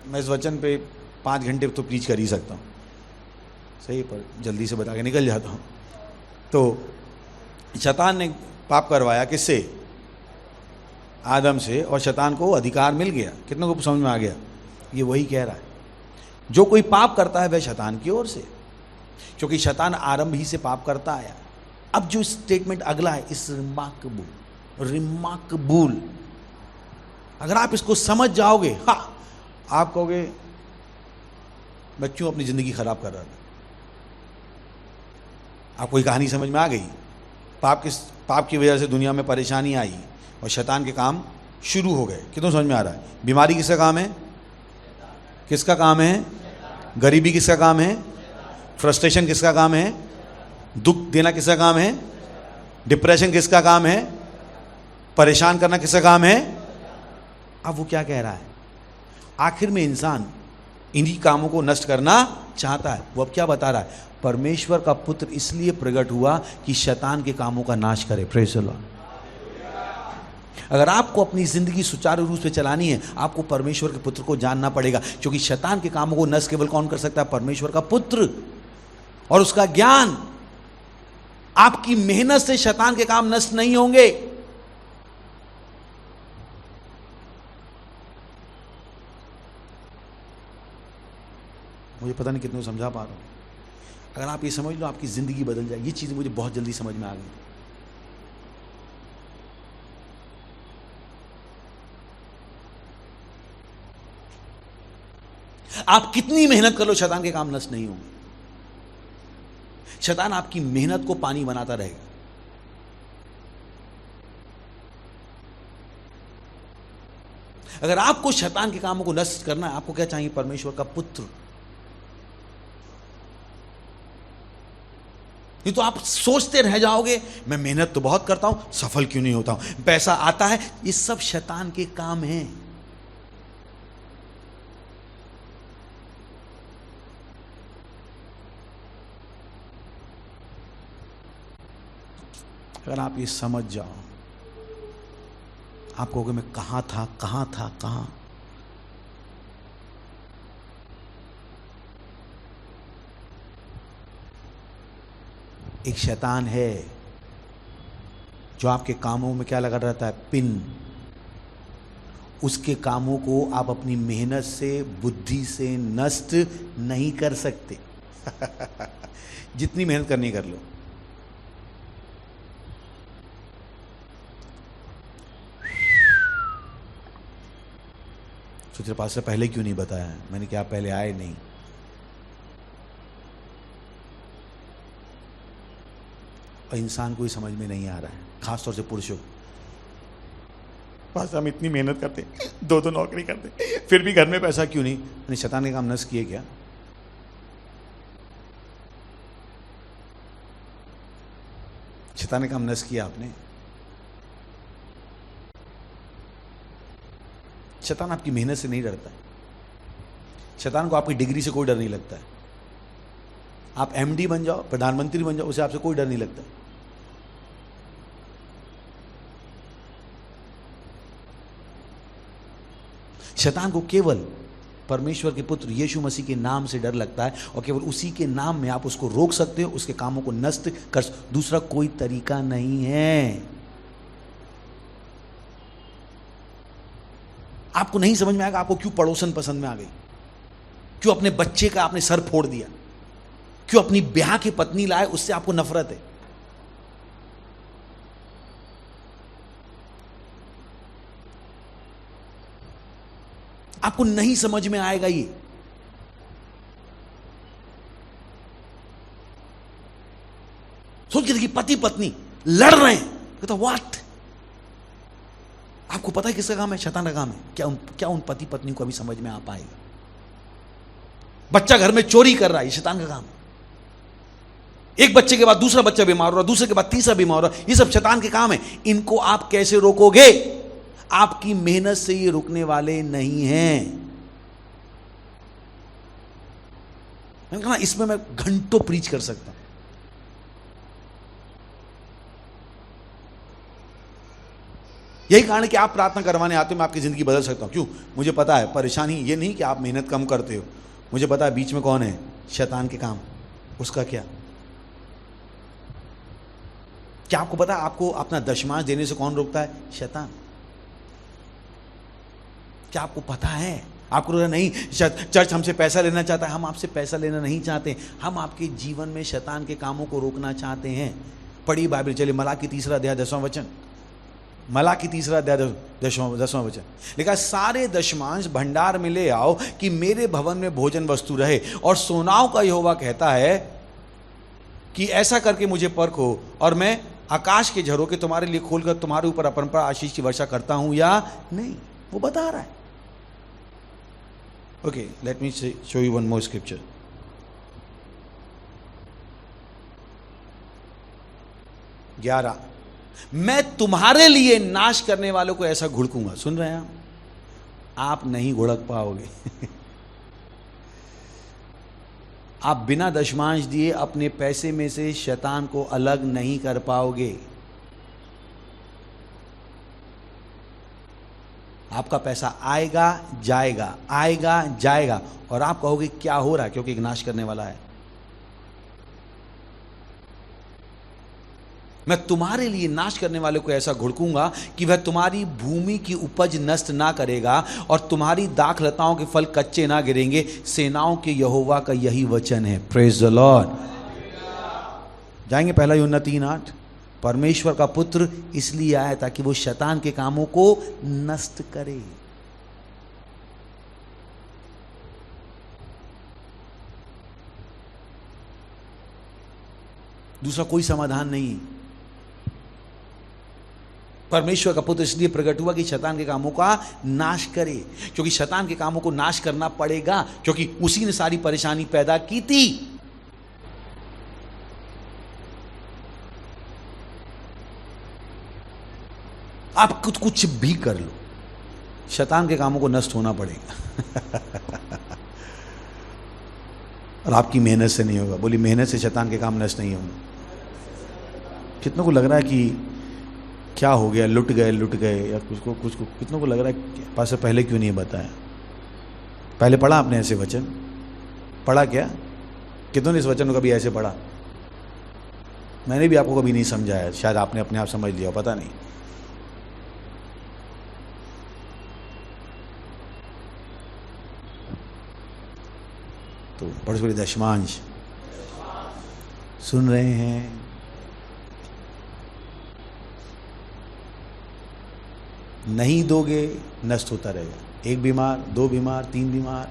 मैं इस वचन पे 5 घंटे तो प्रीच कर ही सकता हूँ, सही, पर जल्दी से बता के निकल जाता हूँ। तो शैतान ने पाप करवाया किससे? आदम से, और शैतान को अधिकार मिल गया। कितनों को समझ में आ गया? ये वही कह रहा है, जो कोई पाप करता है वह शैतान की ओर से, क्योंकि शैतान आरंभ ही से पाप करता आया। अब जो स्टेटमेंट अगला है, इस रिमार्केबल, अगर आप इसको समझ जाओगे, हाँ, आप कहोगे मैं क्यों अपनी जिंदगी खराब कर रहा था? आपको ये कहानी समझ में आ गई? पाप की वजह से दुनिया में परेशानी आई और शैतान के काम शुरू हो गए। कितनों समझ में आ रहा है? बीमारी किसका काम है? किसका काम है? गरीबी किसका काम है? फ्रस्ट्रेशन किसका काम है? दुख देना किसका काम है? डिप्रेशन किसका काम है? परेशान करना किसका काम है? अब वो क्या कह रहा है? आखिर में इंसान इन्हीं कामों को नष्ट करना चाहता है। वो अब क्या बता रहा है? परमेश्वर का पुत्र इसलिए प्रकट हुआ कि शैतान के कामों का नाश करे। Praise the Lord. अगर आपको अपनी जिंदगी सुचारू रूप से चलानी है, आपको परमेश्वर के पुत्र को जानना पड़ेगा, क्योंकि शैतान के कामों को नष्ट केवल कौन कर सकता है? परमेश्वर का पुत्र। और उसका ज्ञान, आपकी मेहनत से शैतान के काम नष्ट नहीं होंगे। मुझे पता नहीं कितने समझा पा रहा हूं। अगर आप ये समझ लो, आपकी जिंदगी बदल जाए। ये चीज मुझे बहुत जल्दी समझ में आ गई। आप कितनी मेहनत कर लो, शैतान के काम नष्ट नहीं होंगे। शैतान आपकी मेहनत को पानी बनाता रहेगा। अगर आपको शैतान के कामों को नष्ट करना है, आपको क्या चाहिए? परमेश्वर का पुत्र। नहीं तो आप सोचते रह जाओगे, मैं मेहनत तो बहुत करता हूं, सफल क्यों नहीं होता हूं, पैसा आता है। ये सब शैतान के काम हैं। अगर आप ये समझ जाओ, आप कहोगे मैं कहां था, कहां था, कहां। एक शैतान है जो आपके कामों में क्या लगा रहता है? पिन। उसके कामों को आप अपनी मेहनत से, बुद्धि से नष्ट नहीं कर सकते। जितनी मेहनत करनी कर लो। सोच रहे पास से पहले क्यों नहीं बताया। मैंने कहा पहले आए नहीं। और इंसान को ही समझ में नहीं आ रहा है, खासतौर से पुरुषों। पास हम इतनी मेहनत करते, दो नौकरी करते, फिर भी घर में पैसा क्यों नहीं। मैंने शैतान के काम नस किए क्या? शैतान के काम नस किया आपने। शैतान आपकी मेहनत से नहीं डरता है। शैतान को आपकी डिग्री से कोई डर नहीं लगता है। आप एमडी बन जाओ, प्रधानमंत्री बन जाओ, उसे आपसे कोई डर नहीं लगता। शैतान को केवल परमेश्वर के पुत्र यीशु मसीह के नाम से डर लगता है, और केवल उसी के नाम में आप उसको रोक सकते हो, उसके कामों को नष्ट कर सकते। दूसरा कोई तरीका नहीं है। आपको नहीं समझ में आएगा आपको क्यों पड़ोसन पसंद में आ गई, क्यों अपने बच्चे का आपने सर फोड़ दिया, क्यों अपनी ब्याह की पत्नी लाए, उससे आपको नफरत है। आपको नहीं समझ में आएगा ये। सोच के देखिए, पति पत्नी लड़ रहे हैं, कहता व्हाट। आपको पता है किसका काम है? शैतान का काम है। क्या उन पति पत्नी को अभी समझ में आ पाएगा? बच्चा घर में चोरी कर रहा है, ये शैतान का काम है। एक बच्चे के बाद दूसरा बच्चा बीमार हो रहा, दूसरे के बाद तीसरा बीमार हो रहा, ये सब शैतान के काम है। इनको आप कैसे रोकोगे? आपकी मेहनत से ये रुकने वाले नहीं हैं। मैंने कहा इसमें मैं घंटों प्रीच कर सकता हूं। यही कारण है कि आप प्रार्थना करवाने आते हो, मैं आपकी जिंदगी बदल सकता हूं। क्यों? मुझे पता है परेशानी ये नहीं कि आप मेहनत कम करते हो, मुझे पता है बीच में कौन है, शैतान के काम। उसका क्या आपको पता है? आपको अपना दशमांश देने से कौन रोकता है? शैतान। क्या आपको पता है? आपको नहीं चर्च हमसे पैसा लेना चाहता है। हम आपसे पैसा लेना नहीं चाहते, हम आपके जीवन में शैतान के कामों को रोकना चाहते हैं। पढ़िए बाइबल, चलिए मलाकी 3 अध्याय 10वां वचन। मलाकी 3 अध्याय 10वां वचन लिखा, सारे दशमांश भंडार में ले आओ कि मेरे भवन में भोजन वस्तु रहे। और सेनाओं का यहोवा कहता है कि ऐसा करके मुझे परखो, और मैं आकाश के झरोखे तुम्हारे लिए खोलकर तुम्हारे ऊपर अपरंपरा आशीष की वर्षा करता हूं या नहीं। वो बता रहा है। Okay, let me show you one more scripture. ग्यारह, मैं तुम्हारे लिए नाश करने वालों को ऐसा घुड़कूंगा। सुन रहे हैं आप नहीं घुड़क पाओगे। आप बिना दशमांश दिए अपने पैसे में से शैतान को अलग नहीं कर पाओगे। आपका पैसा आएगा जाएगा, आएगा जाएगा, और आप कहोगे क्या हो रहा है, क्योंकि एक नाश करने वाला है। मैं तुम्हारे लिए नाश करने वाले को ऐसा घुड़कूंगा कि वह तुम्हारी भूमि की उपज नष्ट ना करेगा, और तुम्हारी दाखलताओं के फल कच्चे ना गिरेंगे। सेनाओं के यहोवा का यही वचन है। Praise the Lord. जाएंगे 1 यूहन्ना 3:8। परमेश्वर का पुत्र इसलिए आया ताकि वो शैतान के कामों को नष्ट करे। दूसरा कोई समाधान नहीं। परमेश्वर का पुत्र इसलिए प्रकट हुआ कि शैतान के कामों का नाश करे, क्योंकि शैतान के कामों को नाश करना पड़ेगा, क्योंकि उसी ने सारी परेशानी पैदा की थी। आप कुछ भी कर लो, शैतान के कामों को नष्ट होना पड़ेगा। और आपकी मेहनत से नहीं होगा। बोली, मेहनत से शैतान के काम नष्ट नहीं होंगे। कितनों को लग रहा है कि क्या हो गया, लुट गए, या कुछ को कितनों को लग रहा है पास पहले क्यों नहीं बताया? पहले पढ़ा आपने ऐसे वचन? पढ़ा क्या? कितनों ने इस वचन को कभी ऐसे पढ़ा? मैंने भी आपको कभी नहीं समझाया, शायद आपने अपने आप समझ लिया, पता नहीं। तो परमेश्वर दशमांश सुन रहे हैं। नहीं दोगे नष्ट होता रहेगा। 1 बीमार, 2 बीमार, 3 बीमार,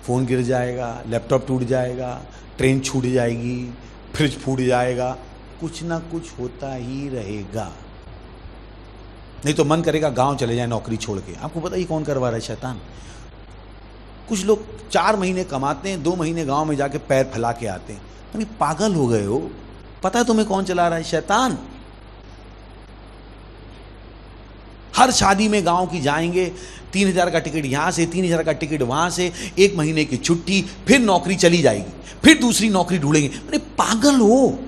फ़ोन गिर जाएगा, लैपटॉप टूट जाएगा, ट्रेन छूट जाएगी, फ्रिज फूट जाएगा, कुछ ना कुछ होता ही रहेगा। नहीं तो मन करेगा गांव चले जाए नौकरी छोड़ के। आपको पता ही कौन करवा रहा है? शैतान। कुछ लोग 4 महीने कमाते हैं, 2 महीने गांव में जाके पैर फैला के आते हैं। यानी पागल हो गए हो? पता है तुम्हें कौन चला रहा है? शैतान। हर शादी में गांव की जाएंगे, 3000 का टिकट यहां से, 3000 का टिकट वहां से, 1 महीने की छुट्टी, फिर नौकरी चली जाएगी, फिर दूसरी नौकरी ढूंढेंगे। अरे पागल हो?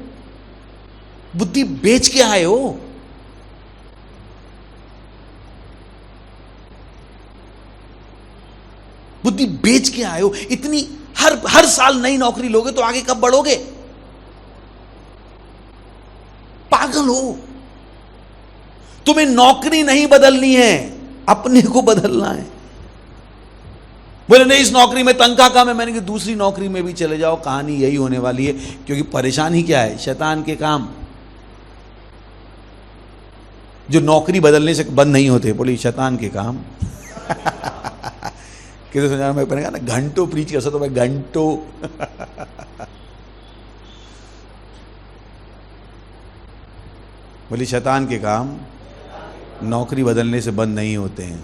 बुद्धि बेच के आए हो। बुद्धि बेच के आए हो। इतनी हर साल नई नौकरी लोगे तो आगे कब बढ़ोगे? पागल हो। तुम्हें नौकरी नहीं बदलनी है, अपने को बदलना है। बोले नहीं इस नौकरी में तनख्वाह कम है, मैंने कहा दूसरी नौकरी में भी चले जाओ, कहानी यही होने वाली है। क्योंकि परेशानी क्या है? शैतान के काम जो नौकरी बदलने से बंद नहीं होते। बोली शैतान के काम। किसी समझा? मैं कहा ना घंटों प्रीच कर सकता, तो मैं घंटों। बोली शैतान के काम नौकरी बदलने से बंद नहीं होते हैं,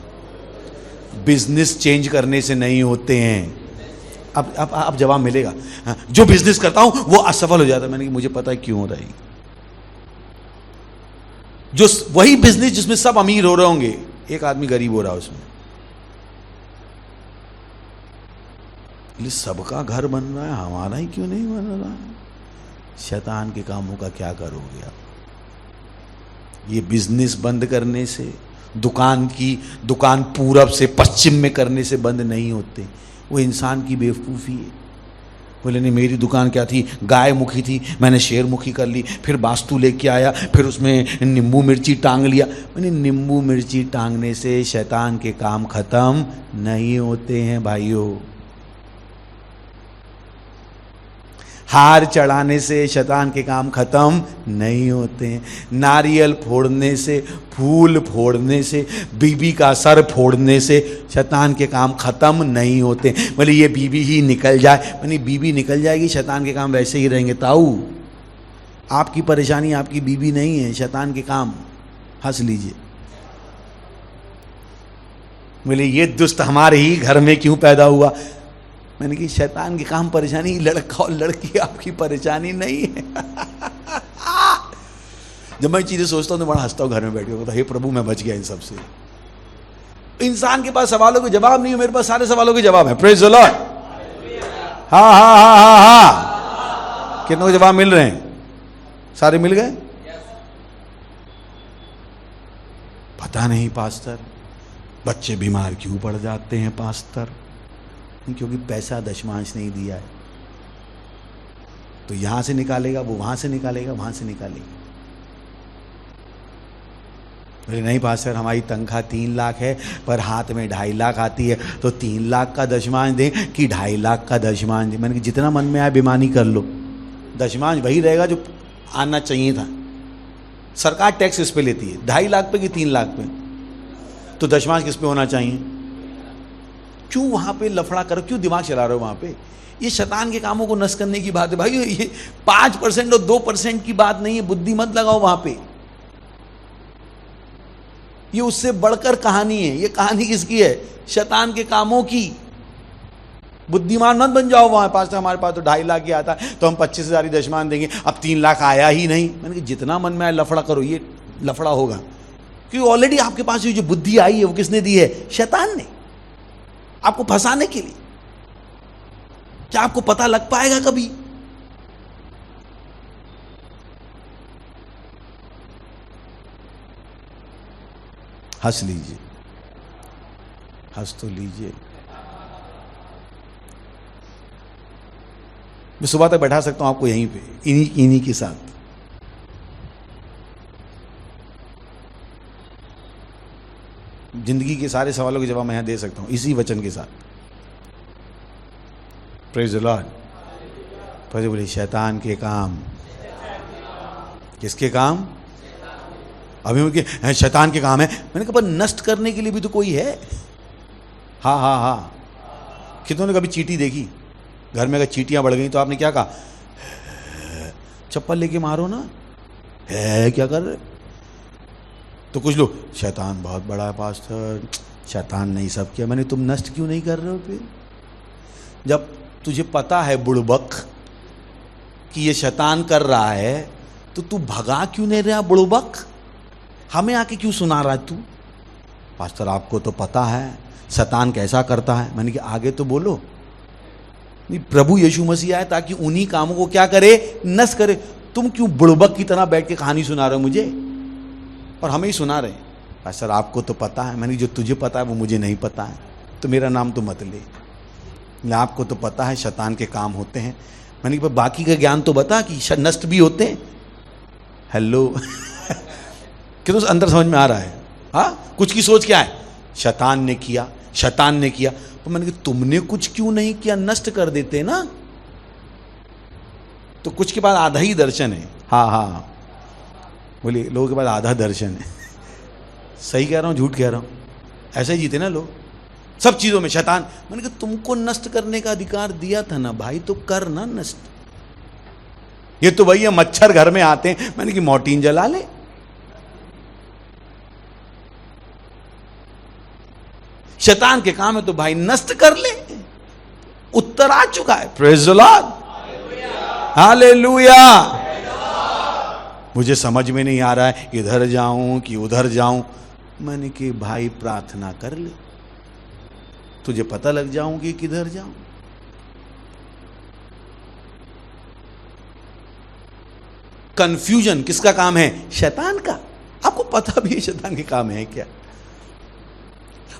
बिजनेस चेंज करने से नहीं होते हैं। अब जवाब मिलेगा। जो बिजनेस करता हूं वो असफल हो जाता है। मैंने कहा मुझे पता है क्यों हो रहा है। जो वही बिजनेस जिसमें सब अमीर हो रहे होंगे, एक आदमी गरीब हो रहा है उसमें। सबका घर बन रहा है, हमारा ही क्यों नहीं बन रहा? शैतान के कामों का क्या करोगे आप? ये बिजनेस बंद करने से, दुकान पूरब से पश्चिम में करने से बंद नहीं होते। वो इंसान की बेवकूफ़ी है। बोले नहीं मेरी दुकान क्या थी? गाय मुखी थी, मैंने शेर मुखी कर ली, फिर वास्तु लेके आया, फिर उसमें नींबू मिर्ची टांग लिया। मैंने नींबू मिर्ची टांगने से शैतान के काम खत्म नहीं होते हैं भाइयों। हार चढ़ाने से शैतान के काम खत्म नहीं होते हैं। नारियल फोड़ने से, फूल फोड़ने से, बीबी का सर फोड़ने से शैतान के काम खत्म नहीं होते। बोले ये बीबी ही निकल जाए। मैंने बीबी निकल जाएगी, शैतान के काम वैसे ही रहेंगे। ताऊ आपकी परेशानी आपकी बीबी नहीं है, शैतान के काम। हंस लीजिए। बोले ये दुष्ट हमारे ही घर में क्यों पैदा हुआ? मैंने कहा शैतान के काम परेशानी, लड़का और लड़की आपकी परेशानी नहीं है। जब मैं चीजें सोचता हूं तो बड़ा हंसता हूं घर में बैठे होता, हे प्रभु मैं बच गया इन सब से। इंसान के पास सवालों के जवाब नहीं है, मेरे पास सारे सवालों के जवाब है। Praise the Lord. हाँ हाँ हाँ हाँ हाँ। कितनों को जवाब मिल रहे हैं? सारे मिल गए? पता नहीं पास्टर बच्चे बीमार क्यों पड़ जाते हैं पास्टर? क्योंकि पैसा दशमांश नहीं दिया है। तो यहां से निकालेगा, वो वहां से निकालेगा, वहां से निकालेगा। बोले नहीं पास्टर हमारी तनख्वाह 3 लाख है, पर हाथ में 2.5 लाख आती है, तो 3 लाख का दशमांश दें कि 2.5 लाख का दशमांश दें? मैंने कहा जितना मन में आए बेईमानी कर लो, दशमांश वही रहेगा जो आना चाहिए था। सरकार टैक्स इस पे लेती है, 2.5 लाख पे कि 3 लाख पे, तो दशमांश किस पे होना चाहिए? क्यों वहां पे लफड़ा करो? क्यों दिमाग चला रहे हो वहां पे? ये शैतान के कामों को नष्ट करने की बात है भाई। ये 5% और 2% की बात नहीं है। बुद्धि मत लगाओ वहां पे। ये उससे बढ़कर कहानी है। ये कहानी किसकी है? शैतान के कामों की। बुद्धिमान मत बन जाओ वहां। पास हमारे पास तो 2.5 लाख ही आता है, तो हम 25,000 ही दशमान देंगे, अब 3 लाख आया ही नहीं। मैंने कहा जितना मन में आए लफड़ा करो, ये लफड़ा होगा। क्योंकि ऑलरेडी आपके पास ये जो बुद्धि आई है वो किसने दी है? शैतान ने, आपको फंसाने के लिए। क्या आपको पता लग पाएगा कभी? हंस लीजिए, हंस तो लीजिए। मैं सुबह तक बैठा सकता हूं आपको यहीं पे, इन्हीं के साथ। जिंदगी के सारे सवालों के जवाब मैं यहां दे सकता हूं इसी वचन के साथ। Praise the Lord. फिर बोले शैतान के काम। किसके काम? अभी उनके शैतान के काम है। मैंने कहा पर नष्ट करने के लिए भी तो कोई है। हाँ हाँ हाँ, कितनों ने कभी चींटी देखी? घर में अगर चींटियां बढ़ गई तो आपने क्या कहा? चप्पल लेके मारो ना, है क्या कर रहे? तो कुछ लोग, शैतान बहुत बड़ा है पास्टर, शैतान नहीं सब किया। मैंने, तुम नष्ट क्यों नहीं कर रहे हो फिर? जब तुझे पता है बुड़बक कि ये शैतान कर रहा है, तो तू भगा क्यों नहीं रहा बुड़बक? हमें आके क्यों सुना रहा है तू? पास्टर आपको तो पता है शैतान कैसा करता है। मैंने कहा आगे तो बोलो। नहीं, प्रभु यीशु मसीह आए ताकि उन्हीं कामों को क्या करे? नष्ट करे। तुम क्यों बुड़बक की तरह बैठ के कहानी सुना रहे हो मुझे और हमें ही सुना रहे? पास्टर आपको तो पता है। मैंने, जो तुझे पता है वो मुझे नहीं पता है, तो मेरा नाम तो मत ले। आपको तो पता है शैतान के काम होते हैं। मैंने कहा बाकी का ज्ञान तो बता कि नष्ट भी होते हैं। हेलो कि तो अंदर समझ में आ रहा है? हाँ, कुछ की सोच क्या है? शैतान ने किया, शैतान ने किया। तो मैंने कहा तुमने कुछ क्यों नहीं किया? नष्ट कर देते ना। तो कुछ के बाद आधा ही दर्शन है। हाँ हाँ, बोलिए, लोगों के पास आधा दर्शन है। सही कह रहा हूं झूठ कह रहा हूं? ऐसे ही जीते ना लोग सब चीजों में। शैतान, मैंने कहा तुमको नष्ट करने का अधिकार दिया था ना भाई, तो कर ना नष्ट। ये तो भैया मच्छर घर में आते हैं, मैंने कि मोर्टीन जला ले। शैतान के काम है तो भाई नष्ट कर ले। उत्तर आ चुका है। Praise the Lord, hallelujah. मुझे समझ में नहीं आ रहा है इधर जाऊं कि उधर जाऊं। मैंने कि भाई प्रार्थना कर ले, तुझे पता लग जाऊंगी किधर जाऊं। कंफ्यूजन किसका काम है? शैतान का। आपको पता भी है शैतान के काम है क्या?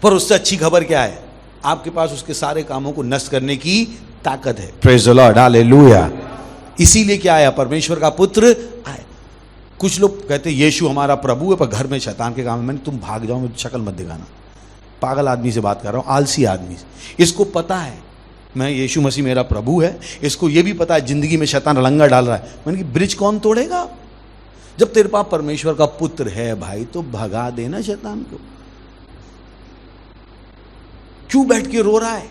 पर उससे अच्छी खबर क्या है? आपके पास उसके सारे कामों को नष्ट करने की ताकत है। Praise the Lord, hallelujah. इसीलिए क्या आया? परमेश्वर का पुत्र आया। कुछ लोग कहते यीशु हमारा प्रभु है, पर घर में शैतान के काम है। मैंने, तुम भाग जाओ, मुझे शक्ल मत दिखाना। पागल आदमी से बात कर रहा हूं, आलसी आदमी से। इसको पता है मैं यीशु मसीह मेरा प्रभु है, इसको ये भी पता है जिंदगी में शैतान लंगा डाल रहा है। मैंने कि ब्रिज कौन तोड़ेगा? जब तेरे पास परमेश्वर का पुत्र है भाई, तो भगा देना शैतान को। क्यों बैठ के रो रहा है?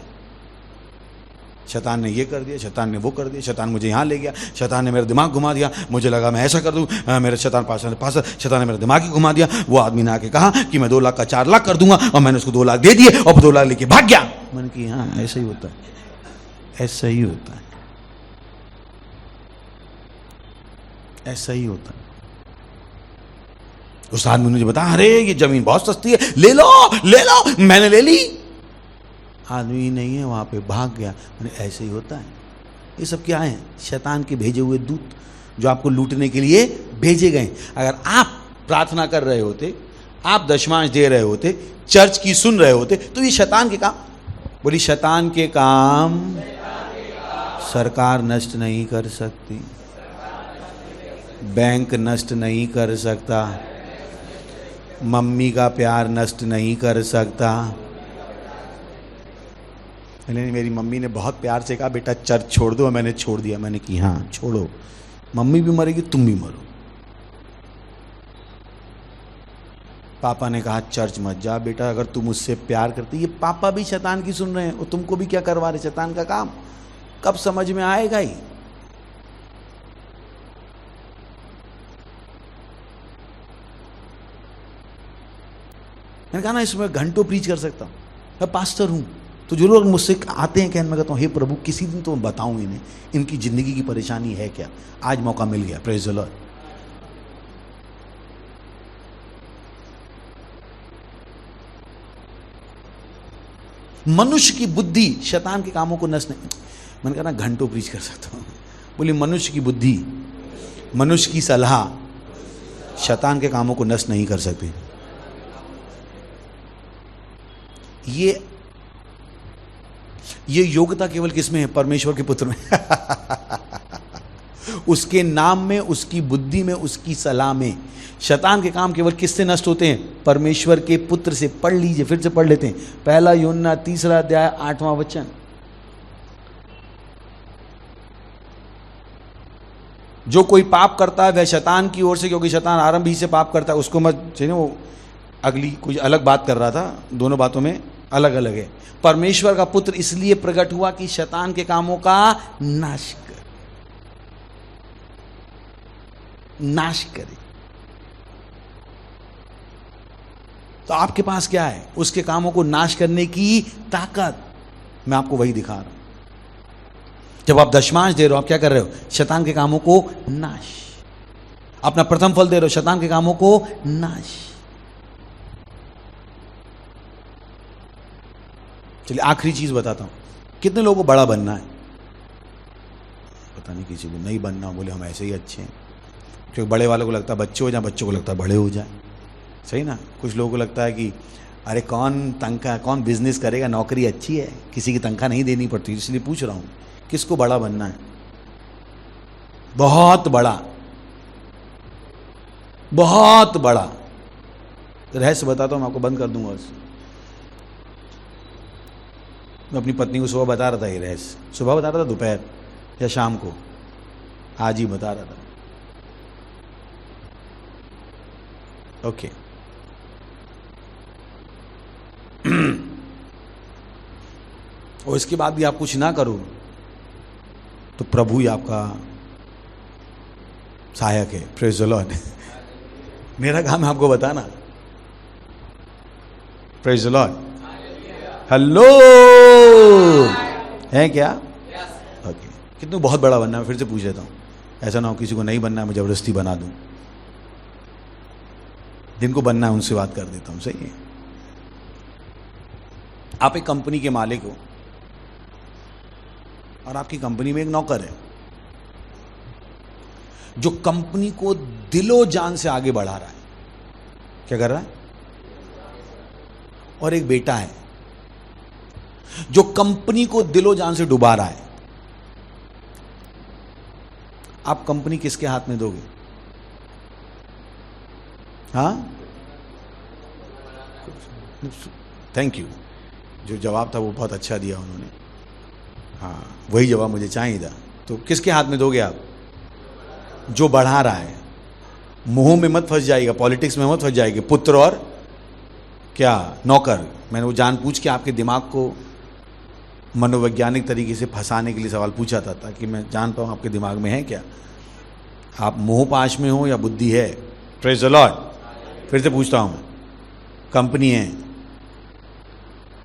शैतान ने ये कर दिया, शैतान ने वो कर दिया, शैतान मुझे यहाँ ले गया, शैतान ने मेरा दिमाग घुमा दिया, मुझे लगा मैं ऐसा कर दूं। मेरे शैतान पास शैतान ने मेरा दिमाग ही घुमा दिया। वो आदमी ने आके कहा कि मैं 2 लाख का 4 लाख कर दूंगा, और मैंने उसको 2 लाख दे दिए और 2 लाख लेके भाग गया। मैंने कहा हाँ, ऐसा ही होता है, ऐसा ही होता है, ऐसा ही होता है। उस आदमी ने मुझे बताया, अरे ये जमीन बहुत सस्ती है, ले लो ले लो। मैंने ले ली, आदमी नहीं है वहां पे, भाग गया। मैंने, ऐसे ही होता है। ये सब क्या है? शैतान के भेजे हुए दूत जो आपको लूटने के लिए भेजे गए। अगर आप प्रार्थना कर रहे होते, आप दशमांश दे रहे होते, चर्च की सुन रहे होते, तो ये शैतान के काम। बोली, शैतान के काम सरकार नष्ट नहीं कर सकती, बैंक नष्ट नहीं कर सकता, मम्मी का प्यार नष्ट नहीं कर सकता। मेरी मम्मी ने बहुत प्यार से कहा बेटा चर्च छोड़ दो, मैंने छोड़ दिया। मैंने कि हाँ छोड़ो, मम्मी भी मरेगी तुम भी मरो। पापा ने कहा चर्च मत जा बेटा, अगर तुम उससे प्यार करती। ये पापा भी शैतान की सुन रहे हैं, और तुमको भी क्या करवा रहे? शैतान का काम। कब समझ में आएगा ही? मैंने कहा ना इसमें घंटों प्रीच कर सकता हूं, मैं पास्टर हूं। तो जो लोग मुझसे आते हैं कहने, मैं कहता हूँ हे प्रभु किसी दिन तो बताऊं इन्हें इनकी जिंदगी की परेशानी है क्या। आज मौका मिल गया, प्रेज़ द लॉर्ड। मनुष्य की बुद्धि शैतान के कामों को नष्ट नहीं। मैंने कहा ना घंटों प्रीच कर सकता हूं। बोली मनुष्य की बुद्धि, मनुष्य की सलाह शैतान के कामों को नष्ट नहीं कर सकती। ये योग्यता केवल किसमें है? परमेश्वर के पुत्र में। उसके नाम में, उसकी बुद्धि में, उसकी सलाह में। शैतान के काम केवल किससे नष्ट होते हैं? परमेश्वर के पुत्र से। पढ़ लीजिए, फिर से पढ़ लेते हैं। 1 यूहन्ना 3 अध्याय 8वां वचन। जो कोई पाप करता है वह शैतान की ओर से, क्योंकि शैतान आरंभ ही से पाप करता है। उसको मत चाहिए, वो अगली कुछ अलग बात कर रहा था, दोनों बातों में अलग अलग है। परमेश्वर का पुत्र इसलिए प्रकट हुआ कि शैतान के कामों का नाश करे। तो आपके पास क्या है? उसके कामों को नाश करने की ताकत। मैं आपको वही दिखा रहा हूं। जब आप दशमांश दे रहे हो, आप क्या कर रहे हो? शैतान के कामों को नाश। अपना प्रथम फल दे रहे हो, शैतान के कामों को नाश। चलिए आखिरी चीज बताता हूं। कितने लोगों को बड़ा बनना है? पता नहीं, किसी को नहीं बनना, बोले हम ऐसे ही अच्छे हैं। क्योंकि बड़े वालों को लगता है बच्चे हो जाए, बच्चों को लगता है बड़े हो जाए। सही ना? कुछ लोगों को लगता है कि अरे कौन बिजनेस करेगा, नौकरी अच्छी है, किसी की तनख्वाह नहीं देनी पड़ती। इसलिए पूछ रहा हूं, किसको बड़ा बनना है? बहुत बड़ा, बहुत बड़ा। रहस्य बताता हूं मैं आपको, बंद कर दूंगा बस। मैं अपनी पत्नी को सुबह बता रहा था ये रहस्य। सुबह बता रहा था, दोपहर या शाम को? आज ही बता रहा था। ओके। और इसके बाद भी आप कुछ ना करो तो प्रभु ही आपका सहायक है। Praise the Lord. मेरा काम है आपको बताना। Praise the Lord. हेलो, है क्या? ओके। कितने बहुत बड़ा बनना है? मैं फिर से पूछ लेता हूं, ऐसा ना हो किसी को नहीं बनना है मैं जबरदस्ती बना दूं। जिनको बनना है उनसे बात कर देता हूं। सही है? आप एक कंपनी के मालिक हो और आपकी कंपनी में एक नौकर है जो कंपनी को दिलो जान से आगे बढ़ा रहा है। क्या कर रहा है? और एक बेटा है जो कंपनी को दिलो जान से डुबा रहा है। आप कंपनी किसके हाथ में दोगे? हाँ, थैंक यू। जो जवाब था वो बहुत अच्छा दिया उन्होंने। हाँ, वही जवाब मुझे चाहिए था। तो किसके हाथ में दोगे आप? जो बढ़ा रहा है। मोह में मत फंस जाएगा, पॉलिटिक्स में मत फंस जाएगी। पुत्र और क्या? नौकर। मैंने वो जानबूझ के आपके दिमाग को मनोवैज्ञानिक तरीके से फंसाने के लिए सवाल पूछा था, ताकि मैं जान पाऊँ आपके दिमाग में है क्या। आप मोह पाश में हो या बुद्धि है? Praise the Lord. फिर से पूछता हूँ मैं, कंपनी है,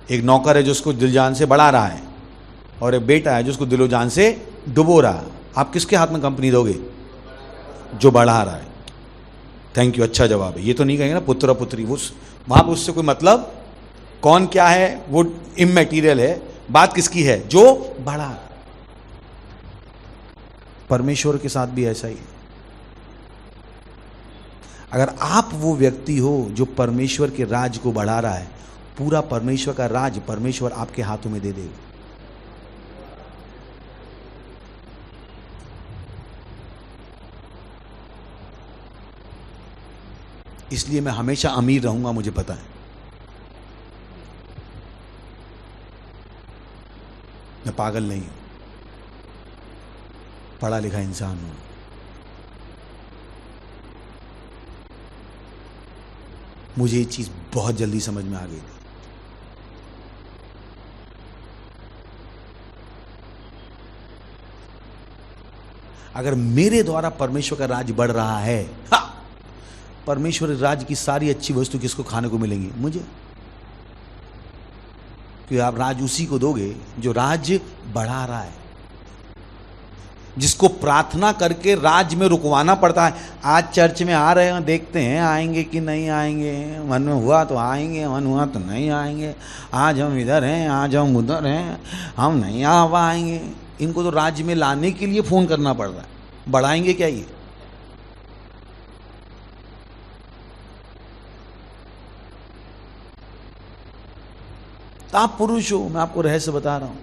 एक नौकर है जो उसको दिल जान से बढ़ा रहा है, और एक बेटा है जो उसको दिलो जान से डुबो रहा है। आप किसके हाथ में कंपनी दोगे? जो बढ़ा रहा है। थैंक यू, अच्छा जवाब है। ये तो नहीं कहेंगे ना पुत्र और पुत्री, वो वहां पर उससे कोई मतलब, कौन क्या है वो इमैटीरियल है। बात किसकी है? जो बढ़ा। परमेश्वर के साथ भी ऐसा ही है। अगर आप वो व्यक्ति हो जो परमेश्वर के राज को बढ़ा रहा है, पूरा परमेश्वर का राज परमेश्वर आपके हाथों में दे देगा। इसलिए मैं हमेशा अमीर रहूंगा, मुझे पता है। मैं पागल नहीं हूं, पढ़ा लिखा इंसान हूं। मुझे ये चीज बहुत जल्दी समझ में आ गई थी। अगर मेरे द्वारा परमेश्वर का राज बढ़ रहा है, हाँ, परमेश्वर राज की सारी अच्छी वस्तु किसको खाने को मिलेंगी? मुझे। क्योंकि आप राज उसी को दोगे जो राज बढ़ा रहा है, जिसको प्रार्थना करके राज में रुकवाना पड़ता है। आज चर्च में आ रहे हैं, देखते हैं आएंगे कि नहीं आएंगे, मन में हुआ तो आएंगे, मन हुआ तो नहीं आएंगे। आज हम इधर हैं, आज हम उधर हैं, हम नहीं आ पाएंगे। इनको तो राज्य में लाने के लिए फोन करना पड़ रहा है। बढ़ाएंगे क्या ये? तो आप पुरुष हो, मैं आपको रहस्य बता रहा हूं।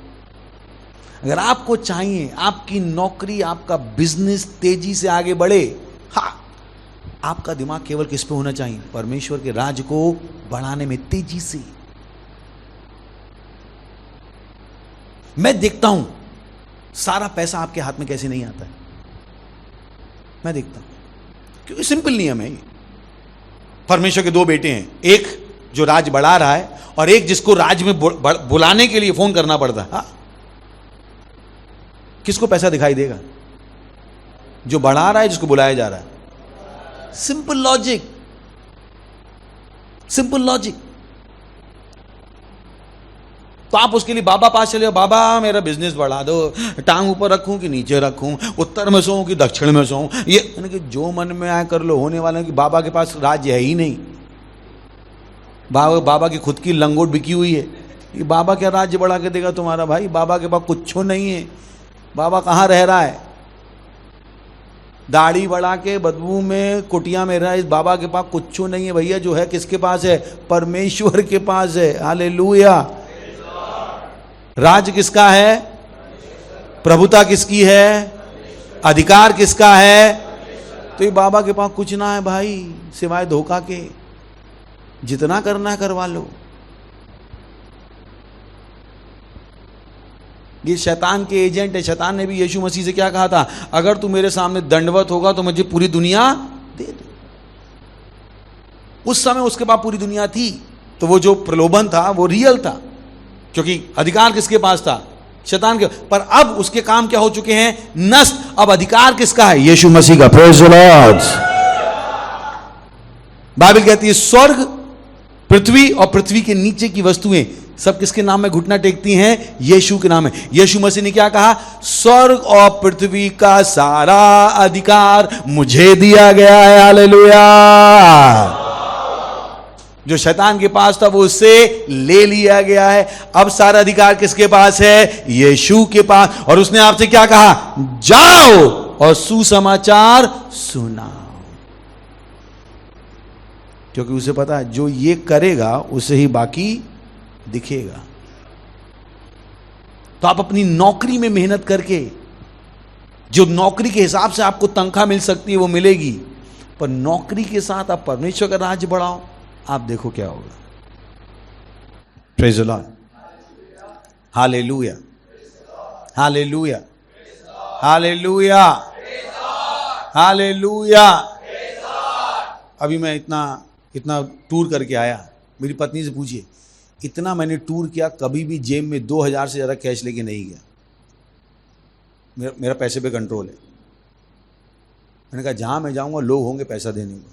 अगर आपको चाहिए आपकी नौकरी, आपका बिजनेस तेजी से आगे बढ़े, हाँ, आपका दिमाग केवल किस पे होना चाहिए? परमेश्वर के राज को बढ़ाने में तेजी से। मैं देखता हूं सारा पैसा आपके हाथ में कैसे नहीं आता है। मैं देखता हूं, क्योंकि सिंपल नियम है ये। परमेश्वर के दो बेटे हैं, एक जो राज बढ़ा रहा है और एक जिसको राज में बुलाने के लिए फोन करना पड़ता है। हाँ? किसको पैसा दिखाई देगा? जो बढ़ा रहा है, जिसको बुलाया जा रहा है। Simple logic, simple logic. तो आप उसके लिए बाबा पास चले, बाबा मेरा बिजनेस बढ़ा दो, टांग ऊपर रखूं कि नीचे रखूं, उत्तर में सोऊं कि दक्षिण में सोऊं, ये यानी कि जो मन में आए कर लो। होने वाला है कि बाबा के पास राज्य है ही नहीं। बाबा की खुद की लंगोट बिकी हुई है। ये बाबा क्या राज्य बढ़ा के देगा तुम्हारा भाई? बाबा के पास कुछ नहीं है। बाबा कहाँ रह रहा है? दाढ़ी बढ़ा के बदबू में कुटिया में रहा है। इस बाबा के पास कुछ नहीं है भैया। जो है किसके पास है? परमेश्वर के पास है। हालेलुया। राज किसका है? प्रभुता किसकी है? अधिकार किसका है? तो ये बाबा के पास कुछ ना है भाई, सिवाय धोखा के। जितना करना है करवा लो। ये शैतान के एजेंट है। शैतान ने भी यीशु मसीह से क्या कहा था? अगर तू मेरे सामने दंडवत होगा तो मुझे पूरी दुनिया दे दे। उस समय उसके पास पूरी दुनिया थी, तो वो जो प्रलोभन था वो रियल था, क्योंकि अधिकार किसके पास था? शैतान के। पर अब उसके काम क्या हो चुके हैं? नष्ट। अब अधिकार किसका है? यीशु मसीह का। Praise the Lord. बाइबल कहती है स्वर्ग, पृथ्वी और पृथ्वी के नीचे की वस्तुएं सब किसके नाम में घुटना टेकती हैं? यीशु के नाम में। यीशु मसीह ने क्या कहा? स्वर्ग और पृथ्वी का सारा अधिकार मुझे दिया गया है। हालेलुया। जो शैतान के पास था वो उससे ले लिया गया है। अब सारा अधिकार किसके पास है? यीशु के पास। और उसने आपसे क्या कहा? जाओ और सुसमाचार सुनाओ। क्योंकि उसे पता है जो ये करेगा उसे ही बाकी दिखेगा। तो आप अपनी नौकरी में मेहनत करके, जो नौकरी के हिसाब से आपको तनख्वाह मिल सकती है वो मिलेगी, पर नौकरी के साथ आप परमेश्वर का राज्य बढ़ाओ, आप देखो क्या होगा। Praise the Lord. हालेलुया, हालेलुया, हालेलुया, हालेलुया। अभी मैं इतना टूर करके आया। मेरी पत्नी से पूछिए, इतना मैंने टूर किया, कभी भी जेब में 2000 से ज़्यादा कैश लेके नहीं गया। मेरा पैसे पे कंट्रोल है। मैंने कहा जहाँ मैं जाऊँगा लोग होंगे पैसा देने को।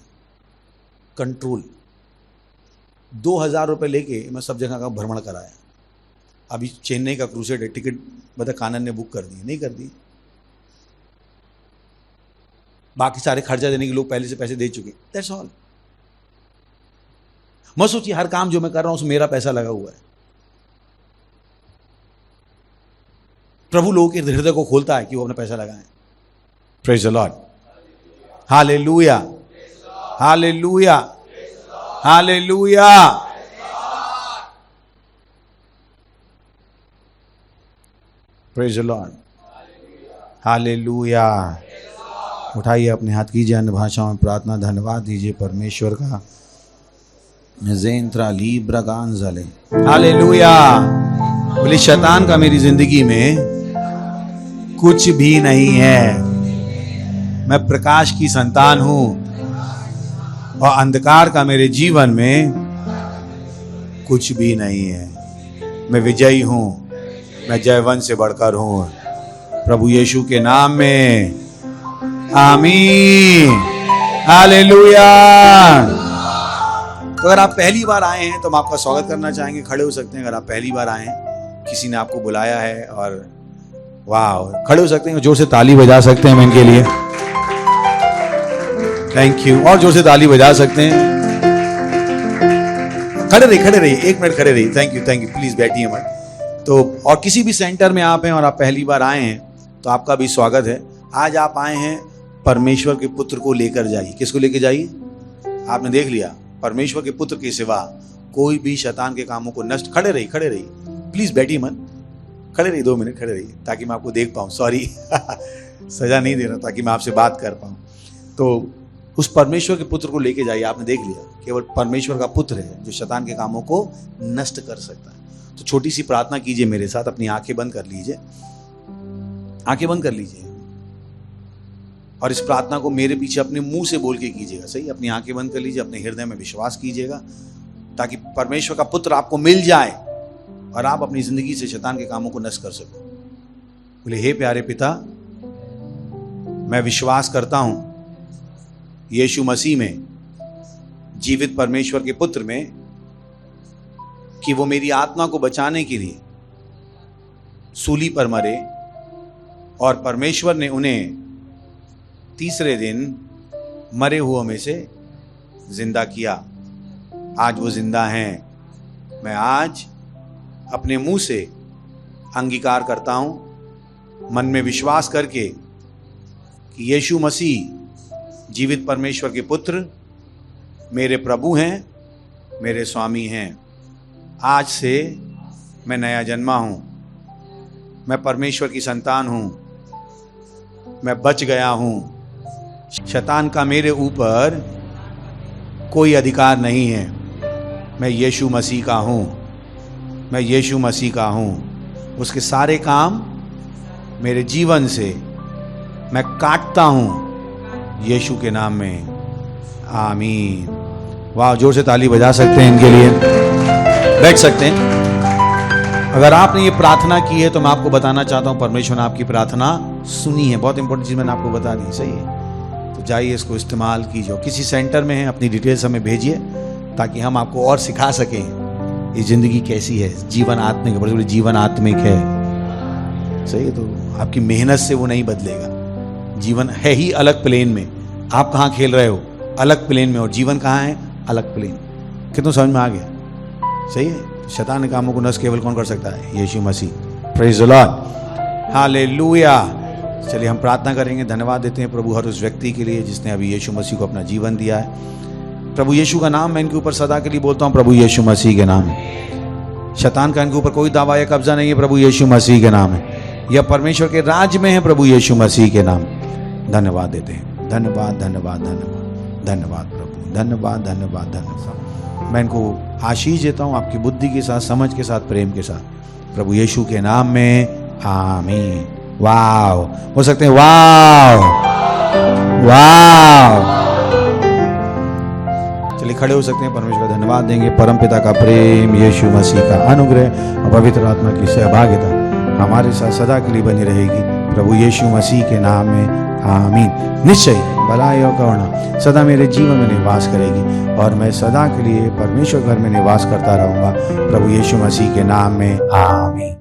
कंट्रोल। 2000 रुपये लेके मैं सब जगह का भ्रमण कराया। अभी चेन्नई का क्रूसेड है, टिकट बता कानन ने बुक कर दी, नहीं कर दी। बाकी सारे खर्चा देने के लोग पहले से पैसे दे चुके। That's all. मत सोचिए हर काम जो मैं कर रहा हूं उसमें मेरा पैसा लगा हुआ है। प्रभु लोगों के हृदय को खोलता है कि वो अपना पैसा लगाएं। Praise the Lord. हालेलुया, हालेलुया, hallelujah. Praise the Lord. Hallelujah. उठाइए अपने हाथ, कीजिए अन्य भाषाओं में प्रार्थना। धन्यवाद दीजिए परमेश्वर का। ज़ेंत्रा लीब्रा गांजले। हालेलुया। बोले शैतान का मेरी जिंदगी में कुछ भी नहीं है। मैं प्रकाश की संतान हूं और अंधकार का मेरे जीवन में कुछ भी नहीं है। मैं विजयी हूं, मैं जयवंत से बढ़कर हूं। प्रभु यीशु के नाम में आमीन। हालेलुया। तो अगर आप पहली बार आए हैं तो हम आपका स्वागत करना चाहेंगे। खड़े हो सकते हैं अगर आप पहली बार आए हैं, किसी ने आपको बुलाया है। और वाह, खड़े हो सकते हैं, जोर से ताली बजा सकते हैं हम इनके लिए। Thank you. और जोर से ताली बजा सकते हैं। खड़े रहिए, 1 मिनट खड़े रहिए। थैंक यू, प्लीज बैठिए मत। तो और किसी भी सेंटर में आप हैं और आप पहली बार आए हैं तो आपका भी स्वागत है। आज आप आए हैं परमेश्वर के पुत्र को लेकर जाइए। किसको लेकर जाइए? आपने देख लिया, परमेश्वर के पुत्र के सिवा कोई भी शैतान के कामों को नष्ट। खड़े रहिए प्लीज, बैठिए मत। खड़े रहिए, 2 मिनट खड़े रहिए ताकि मैं आपको देख पाऊँ। सॉरी सजा नहीं दे रहा, ताकि मैं आपसे बात कर पाऊँ। तो उस परमेश्वर के पुत्र को लेके जाइए। आपने देख लिया, केवल परमेश्वर का पुत्र है जो शैतान के कामों को नष्ट कर सकता है। तो छोटी सी प्रार्थना कीजिए मेरे साथ। अपनी आंखें बंद कर लीजिए, आंखें बंद कर लीजिए। और इस प्रार्थना को मेरे पीछे अपने मुंह से बोल के कीजिएगा। सही, अपनी आंखें बंद कर लीजिए, अपने हृदय में विश्वास कीजिएगा ताकि परमेश्वर का पुत्र आपको मिल जाए और आप अपनी जिंदगी से शैतान के कामों को नष्ट कर सको। बोले, हे प्यारे पिता, मैं विश्वास करता हूं यीशु मसीह में, जीवित परमेश्वर के पुत्र में, कि वो मेरी आत्मा को बचाने के लिए सूली पर मरे और परमेश्वर ने उन्हें तीसरे दिन मरे हुओं में से जिंदा किया। आज वो जिंदा हैं। मैं आज अपने मुंह से अंगीकार करता हूं, मन में विश्वास करके, कि यीशु मसीह जीवित परमेश्वर के पुत्र मेरे प्रभु हैं, मेरे स्वामी हैं। आज से मैं नया जन्मा हूं, मैं परमेश्वर की संतान हूं, मैं बच गया हूं। शैतान का मेरे ऊपर कोई अधिकार नहीं है। मैं यीशु मसीह का हूं, मैं यीशु मसीह का हूं। उसके सारे काम मेरे जीवन से मैं काटता हूं यीशु के नाम में। आमीन। वाह, जोर से ताली बजा सकते हैं इनके लिए। बैठ सकते हैं। अगर आपने ये प्रार्थना की है तो मैं आपको बताना चाहता हूं परमेश्वर ने आपकी प्रार्थना सुनी है। बहुत इंपॉर्टेंट चीज मैंने आपको बता दी। सही है, तो जाइए इसको इस्तेमाल कीजिए। किसी सेंटर में है, अपनी डिटेल्स हमें भेजिए ताकि हम आपको और सिखा सकें ये जिंदगी कैसी है। जीवन आत्मिक है, जीवन आत्मिक है। सही है, तो आपकी मेहनत से वो नहीं बदलेगा। जीवन है ही अलग प्लेन में। आप कहाँ खेल रहे हो? अलग प्लेन में। और जीवन कहाँ है? अलग प्लेन। कितना समझ में आ गया? सही है। शैतान के कामों को नष्ट केवल कौन कर सकता है? Yeshu Masih. Praise the Lord, हालेलुया। चलिए हम प्रार्थना करेंगे। धन्यवाद देते हैं प्रभु हर उस व्यक्ति के लिए जिसने अभी यीशु मसीह को अपना जीवन दिया है। प्रभु यीशु का नाम मैं इनके ऊपर सदा के लिए बोलता हूँ, प्रभु यीशु मसीह के नाम है। शैतान का इनके ऊपर कोई दावा या कब्जा नहीं है, प्रभु यीशु मसीह के नाम है। यह परमेश्वर के राज्य में है, प्रभु यीशु मसीह के नाम। धन्यवाद देते हैं। धन्यवाद, धन्यवाद, धन्यवाद, धन्यवाद प्रभु। धन्यवाद, धन्यवाद, धन्यवाद। मैं इनको आशीष देता हूँ आपकी बुद्धि के साथ, समझ के साथ, प्रेम के साथ, प्रभु यीशु के नाम में। आमीन। वाव, हो सकते हैं वाव, वाव। चलिए खड़े हो सकते हैं। परमेश्वर का धन्यवाद देंगे। परमपिता का प्रेम, यीशु मसीह का अनुग्रह और पवित्र आत्मा की सहभागिता हमारे साथ सदा के लिए बनी रहेगी, प्रभु यीशु मसीह के नाम में। आमीन। निश्चय भलाई और करुणा सदा मेरे जीवन में निवास करेगी और मैं सदा के लिए परमेश्वर घर में निवास करता रहूंगा, प्रभु यीशु मसीह के नाम में। आमीन।